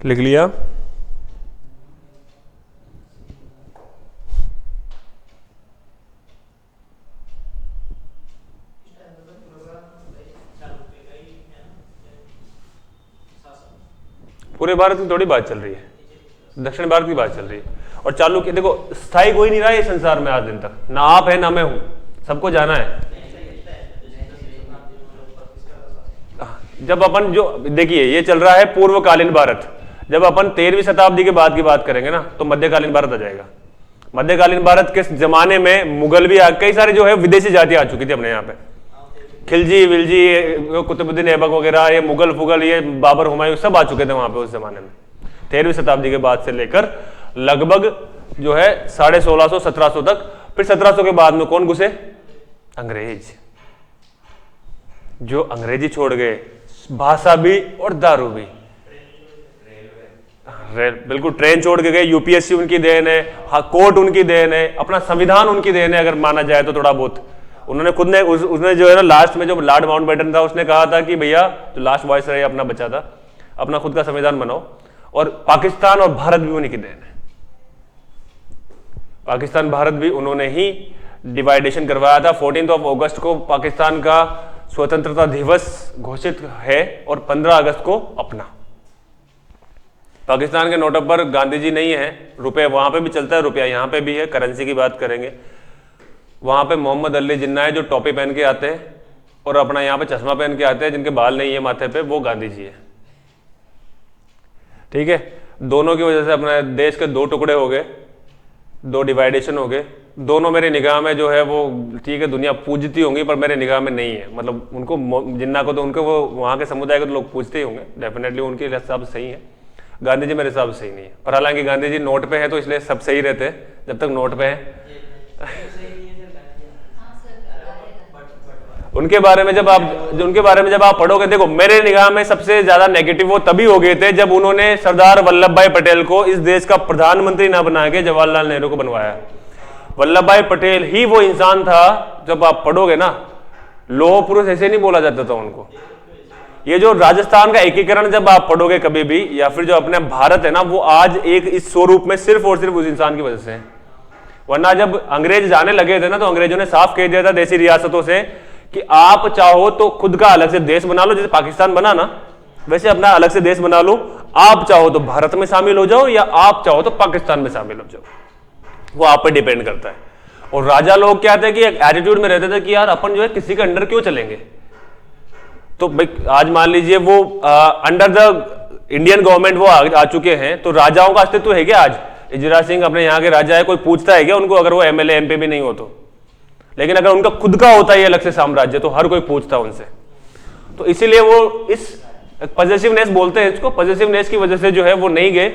लिख लिया? पूरे भारत की थोड़ी बात चल रही है, दक्षिण भारत की बात चल रही है। और चालू की देखो, स्थायी कोई नहीं रहा है संसार में आज दिन तक, ना आप है ना मैं हूं, सबको जाना है। जब अपन जो देखिए ये चल रहा है पूर्वकालीन भारत, जब अपन 13वीं शताब्दी के बाद की बात करेंगे ना तो मध्यकालीन भारत आ जाएगा। मध्यकालीन भारत के जमाने में मुगल भी कई सारे जो है विदेशी जाति आ चुकी थी अपने यहाँ पे, खिलजी विलजी कुतुबुद्दीन ऐबक वगैरह, ये मुगल फुगल, ये बाबर हुमायूं सब आ चुके थे वहां पे उस जमाने में। 13वीं शताब्दी के बाद से लेकर लगभग जो है 1650 1700 तक। फिर 1700 के बाद में कौन घुसे? अंग्रेज। जो अंग्रेजी छोड़ गए, भाषा भी और दारू भी। बिल्कुल ट्रेन छोड़ के गए। यूपीएससी उनकी देन है, कोर्ट उनकी देन है, अपना संविधान उनकी देन है अगर माना जाए तो थोड़ा बहुत। उन्होंने खुद ने उसने जो है ना लास्ट में जो लॉर्ड माउंटबेटन था उसने कहा था कि भैया जो लास्ट वॉइस रहे अपना बचा था, अपना खुद का संविधान बनाओ। और पाकिस्तान और भारत भी उन्हीं की देन है। पाकिस्तान भारत भी उन्होंने ही डिवाइडेशन करवाया था। 14 अगस्त को पाकिस्तान का स्वतंत्रता दिवस घोषित है और 15 अगस्त को अपना। पाकिस्तान के नोटों पर गांधी जी नहीं है, रुपए वहां पे भी चलता है, रुपया यहाँ पे भी है। करेंसी की बात करेंगे, वहां पे मोहम्मद अली जिन्ना है जो टोपी पहन के आते हैं और अपना यहाँ पे चश्मा पहन के आते हैं, जिनके बाल नहीं है माथे पे, वो गांधी जी है। ठीक है, दोनों की वजह से अपने देश के दो टुकड़े हो गए, दो डिवाइडेशन हो गए। दोनों मेरी निगाह में जो है वो ठीक है दुनिया पूजती होंगी, पर मेरे निगाह में नहीं है। मतलब उनको जिन्ना को तो उनको वो वहाँ के समुदाय को तो लोग पूजते ही होंगे, डेफिनेटली उनके हिसाब से सही है। गांधी जी मेरे हिसाब से सही नहीं है, पर हालांकि गांधी जी नोट पे है तो इसलिए सब सही रहते हैं जब तक नोट पे है। उनके बारे में जब आप पढ़ोगे, देखो मेरे निगाह में सबसे ज्यादा नेगेटिव वो तभी हो गए थे जब उन्होंने सरदार वल्लभ भाई पटेल को इस देश का प्रधानमंत्री ना बना के जवाहरलाल नेहरू को बनवाया। वल्लभ भाई पटेल ही वो इंसान था, जब आप पढ़ोगे ना, लौह पुरुष ऐसे नहीं बोला जाता था उनको। ये जो राजस्थान का एकीकरण जब आप पढ़ोगे कभी भी, या फिर जो अपने भारत है ना, वो आज एक इस स्वरूप में सिर्फ और सिर्फ उस इंसान की वजह से है। वरना जब अंग्रेज जाने लगे थे ना, तो अंग्रेजों ने साफ कह दिया था देसी रियासतों से कि आप चाहो तो खुद का अलग से देश बना लो, जैसे पाकिस्तान बना ना वैसे अपना अलग से देश बना लो। आप चाहो तो भारत में शामिल हो जाओ या आप चाहो तो पाकिस्तान में शामिल हो जाओ, वो आप पे डिपेंड करता है। और राजा लोग क्या थे कि एक एटीट्यूड में रहते थे कि यार अपन जो है किसी के अंडर क्यों चलेंगे, तो भाई आज मान लीजिए वो अंडर द इंडियन गवर्नमेंट वो आ चुके हैं, तो राजाओं का अस्तित्व है क्या? आज इजरा सिंह अपने यहाँ के राजा है, कोई पूछता है क्या उनको अगर वो एमएलए एमपी भी नहीं हो तो? लेकिन अगर उनका खुद का होता है ये अलग से साम्राज्य तो हर कोई पूछता उनसे। तो इसीलिए वो इस पॉजिटिवनेस बोलते हैं इसको, पॉजिटिवनेस की वजह से जो है वो नहीं गए।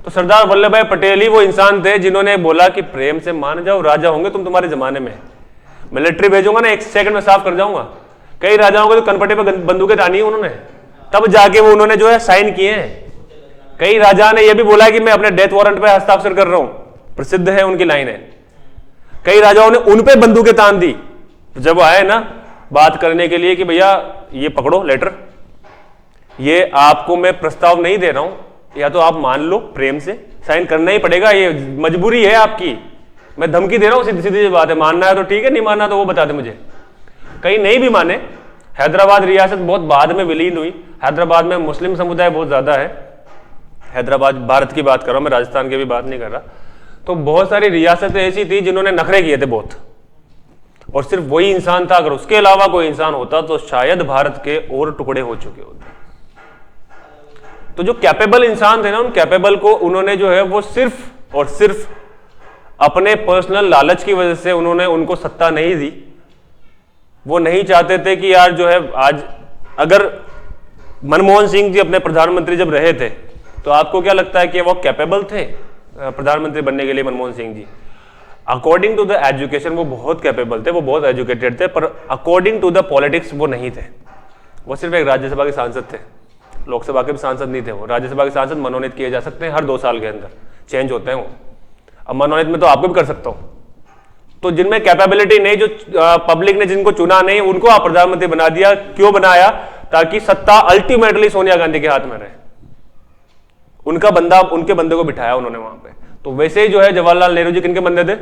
तो सरदार वल्लभ भाई पटेल ही वो इंसान थे जिन्होंने बोला कि प्रेम से मान जाओ, राजा होंगे तुम तुम्हारे जमाने में, मिलिट्री भेजूंगा ना 1 सेकंड में साफ कर जाऊंगा। कई राजाओं को तो कनपटे पे बंदूकें तानी है उन्होंने, तब जाके वो उन्होंने जो है साइन किए हैं। कई राजा ने यह भी बोला कि मैं अपने डेथ वारंट पे हस्ताक्षर कर रहा हूं, प्रसिद्ध है उनकी लाइन है। कई राजाओं ने उन पे बंदूकें तान दी जब आए ना बात करने के लिए कि भैया ये पकड़ो लेटर, ये आपको मैं प्रस्ताव नहीं दे रहा हूं, या तो आप मान लो प्रेम से, साइन करना ही पड़ेगा, ये मजबूरी है आपकी, मैं धमकी दे रहा हूं, सीधी सीधी बात है, मानना है तो ठीक है, नहीं मानना तो वो बता दे मुझे। कई नहीं भी माने। हैदराबाद रियासत बहुत बाद में विलीन हुई। हैदराबाद में मुस्लिम समुदाय बहुत ज्यादा है, हैदराबाद भारत की बात कर रहा हूं मैं, राजस्थान की भी बात नहीं कर रहा। तो बहुत सारी रियासतें ऐसी थी जिन्होंने नखरे किए थे बहुत, और सिर्फ वही इंसान था, अगर उसके अलावा कोई इंसान होता तो शायद भारत के और टुकड़े हो चुके होते। तो जो कैपेबल इंसान थे ना, उन कैपेबल को उन्होंने जो है वो सिर्फ और सिर्फ अपने पर्सनल लालच की वजह से उन्होंने उनको सत्ता नहीं दी। वो नहीं चाहते थे कि यार जो है आज अगर मनमोहन सिंह जी अपने प्रधानमंत्री जब रहे थे तो आपको क्या लगता है कि वो कैपेबल थे प्रधानमंत्री बनने के लिए? Manmohan Singh ji according to the education वो बहुत कैपेबल थे, वो बहुत एजुकेटेड थे, पर अकॉर्डिंग टू द पॉलिटिक्स वो नहीं थे। वो सिर्फ एक राज्यसभा के सांसद थे, लोकसभा के भी सांसद नहीं थे वो। राज्यसभा के सांसद मनोनीत किए जा सकते हैं, हर 2 साल के अंदर चेंज होते हैं वो। अब मनोनीत में तो आपको भी कर सकता हूं। तो जिनमें कैपेबिलिटी नहीं, जो पब्लिक ने जिनको चुना नहीं, उनको आप प्रधानमंत्री बना दिया। क्यों बनाया? ताकि सत्ता अल्टीमेटली सोनिया गांधी के हाथ में रहे। उनका बंदा, उनके बंदे को बिठाया उन्होंने वहां पे। तो वैसे ही जो है जवाहरलाल नेहरू जी किनके बंदे थे?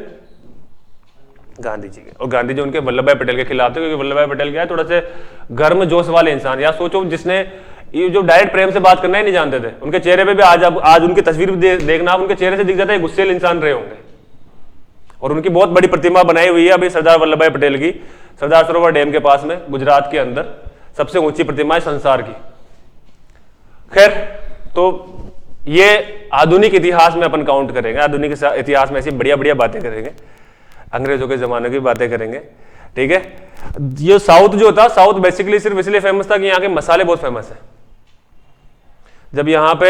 गांधी जी के। और गांधी जी उनके वल्लभ भाई पटेल के खिलाफ थे, क्योंकि वल्लभ भाई पटेल क्या है, थोड़ा से गर्म जोश वाले इंसान। या सोचो जिसने ये जो डायरेक्ट प्रेम से बात करना ही नहीं जानते थे, उनके चेहरे पे भी आज उनकी तस्वीर भी देखना, उनके चेहरे से दिख जाता है गुस्सेल इंसान रहे होंगे। और उनकी बहुत बड़ी प्रतिमा बनाई हुई है अभी सरदार वल्लभ भाई पटेल की, सरदार सरोवर डैम के पास में गुजरात के अंदर सबसे ऊंची प्रतिमा है संसार की। खैर, तो ये आधुनिक इतिहास में अपन काउंट करेंगे, आधुनिक इतिहास में ऐसी बढ़िया बढ़िया बातें करेंगे, अंग्रेजों के जमाने की बातें करेंगे, ठीक है। ये साउथ जो था, साउथ बेसिकली सिर्फ इसलिए फेमस था कि यहाँ के मसाले बहुत फेमस है। जब यहाँ पे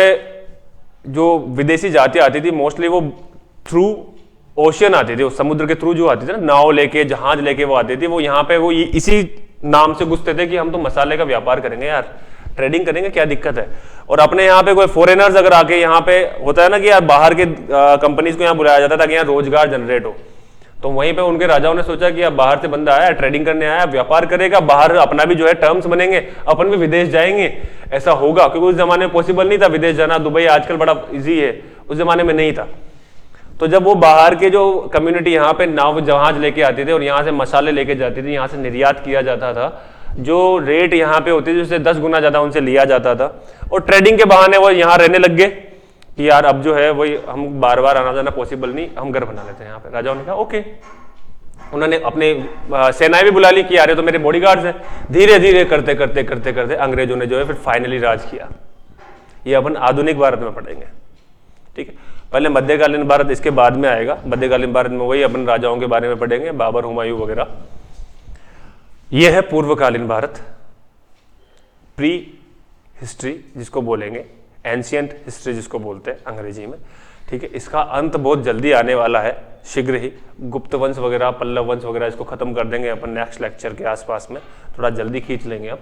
जो विदेशी जातियां आती थी मोस्टली वो थ्रू ओशियन आती थी, वो समुद्र के थ्रू जो आती थी ना, नाव लेके जहाज लेके वो आती थी। वो यहाँ पे वो इसी नाम से घुसते थे कि हम तो मसाले का व्यापार करेंगे यार, ट्रेडिंग करेंगे, क्या दिक्कत है। और अपने यहाँ पे कोई फॉरेनर्स अगर आके यहाँ पे होता है ना कि यार बाहर के कंपनीज को यहाँ बुलाया जाता था कि यहाँ रोजगार जनरेट हो, तो वहीं पे उनके राजाओं ने सोचा कि अब बाहर से बंदा आया, ट्रेडिंग करने आया, व्यापार करेगा, बाहर अपना भी जो है टर्म्स बनेंगे, अपन भी विदेश जाएंगे, ऐसा होगा। क्योंकि उस जमाने में पॉसिबल नहीं था विदेश जाना, दुबई आजकल बड़ा इजी है, उस जमाने में नहीं था। तो जब वो बाहर के जो कम्युनिटी यहाँ पे नाव जहाज लेके आती थी और यहाँ से मसाले लेके जाती थी, यहाँ से निर्यात किया जाता था, जो रेट यहाँ पे होती थी उससे 10 गुना ज्यादा उनसे लिया जाता था। और ट्रेडिंग के बहाने वो यहाँ रहने लग गए कि यार अब जो है वही हम बार बार आना जाना पॉसिबल नहीं, हम घर बना लेते हैं यहाँ पे। राजाओं ने कहा ओके, उन्होंने अपने सेनाएं भी बुला ली कि यार ये तो मेरे बॉडीगार्ड्स हैं। धीरे धीरे करते करते करते करते अंग्रेजों ने जो है फिर फाइनली राज किया। ये अपन आधुनिक भारत में पढ़ेंगे, ठीक है। पहले मध्यकालीन भारत इसके बाद में आएगा। मध्यकालीन भारत में वही अपन राजाओं के बारे में पढ़ेंगे, बाबर, हुमायूं वगैरह। यह है पूर्वकालीन भारत, प्री हिस्ट्री जिसको बोलेंगे, एंशियंट हिस्ट्री जिसको बोलते हैं अंग्रेजी में, ठीक है। इसका अंत बहुत जल्दी आने वाला है, शीघ्र ही। गुप्त वंश वगैरह, पल्लव वंश वगैरह इसको खत्म कर देंगे अपन नेक्स्ट लेक्चर के आसपास में, थोड़ा जल्दी खींच लेंगे। अब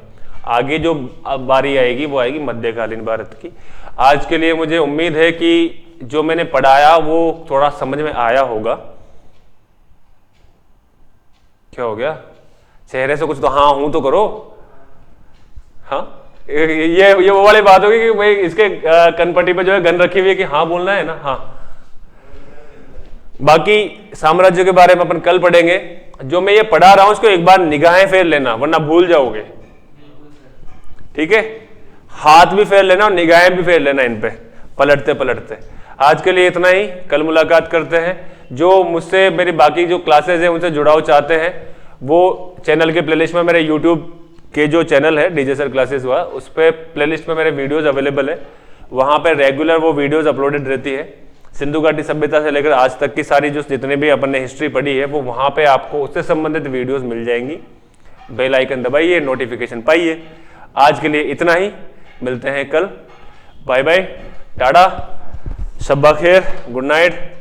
आगे जो बारी आएगी वो आएगी मध्यकालीन भारत की। आज के लिए मुझे उम्मीद है कि जो मैंने पढ़ाया वो थोड़ा समझ में आया होगा। क्या हो गया? चेहरे से कुछ तो हाँ हूं तो करो। हाँ, ये वो वाली बात होगी कि भाई इसके कनपट्टी पे जो है गन रखी हुई है कि हाँ बोलना है ना। हाँ, बाकी साम्राज्य के बारे में अपन कल पढ़ेंगे। जो मैं ये पढ़ा रहा हूं उसको एक बार निगाहें फेर लेना, वरना भूल जाओगे, ठीक है। हाथ भी फेर लेना और निगाहें भी फेर लेना इन पे पलटते पलटते। आज के लिए इतना ही, कल मुलाकात करते हैं। जो मुझसे मेरी बाकी जो क्लासेस हैं उनसे जुड़ाव चाहते हैं वो चैनल के प्लेलिस्ट में मेरे यूट्यूब के जो चैनल है डीजे सर क्लासेस हुआ, उस पर प्लेलिस्ट में मेरे वीडियोस अवेलेबल है, वहाँ पे रेगुलर वो वीडियोस अपलोडेड रहती है। सिंधु घाटी सभ्यता से लेकर आज तक की सारी जो जितने भी अपन ने हिस्ट्री पढ़ी है वो वहाँ पे आपको उससे संबंधित वीडियोस मिल जाएंगी। बेल आइकन दबाइए, नोटिफिकेशन पाइए। आज के लिए इतना ही, मिलते हैं कल। बाय बाय, टाटा, शब्बा खैर, गुड नाइट।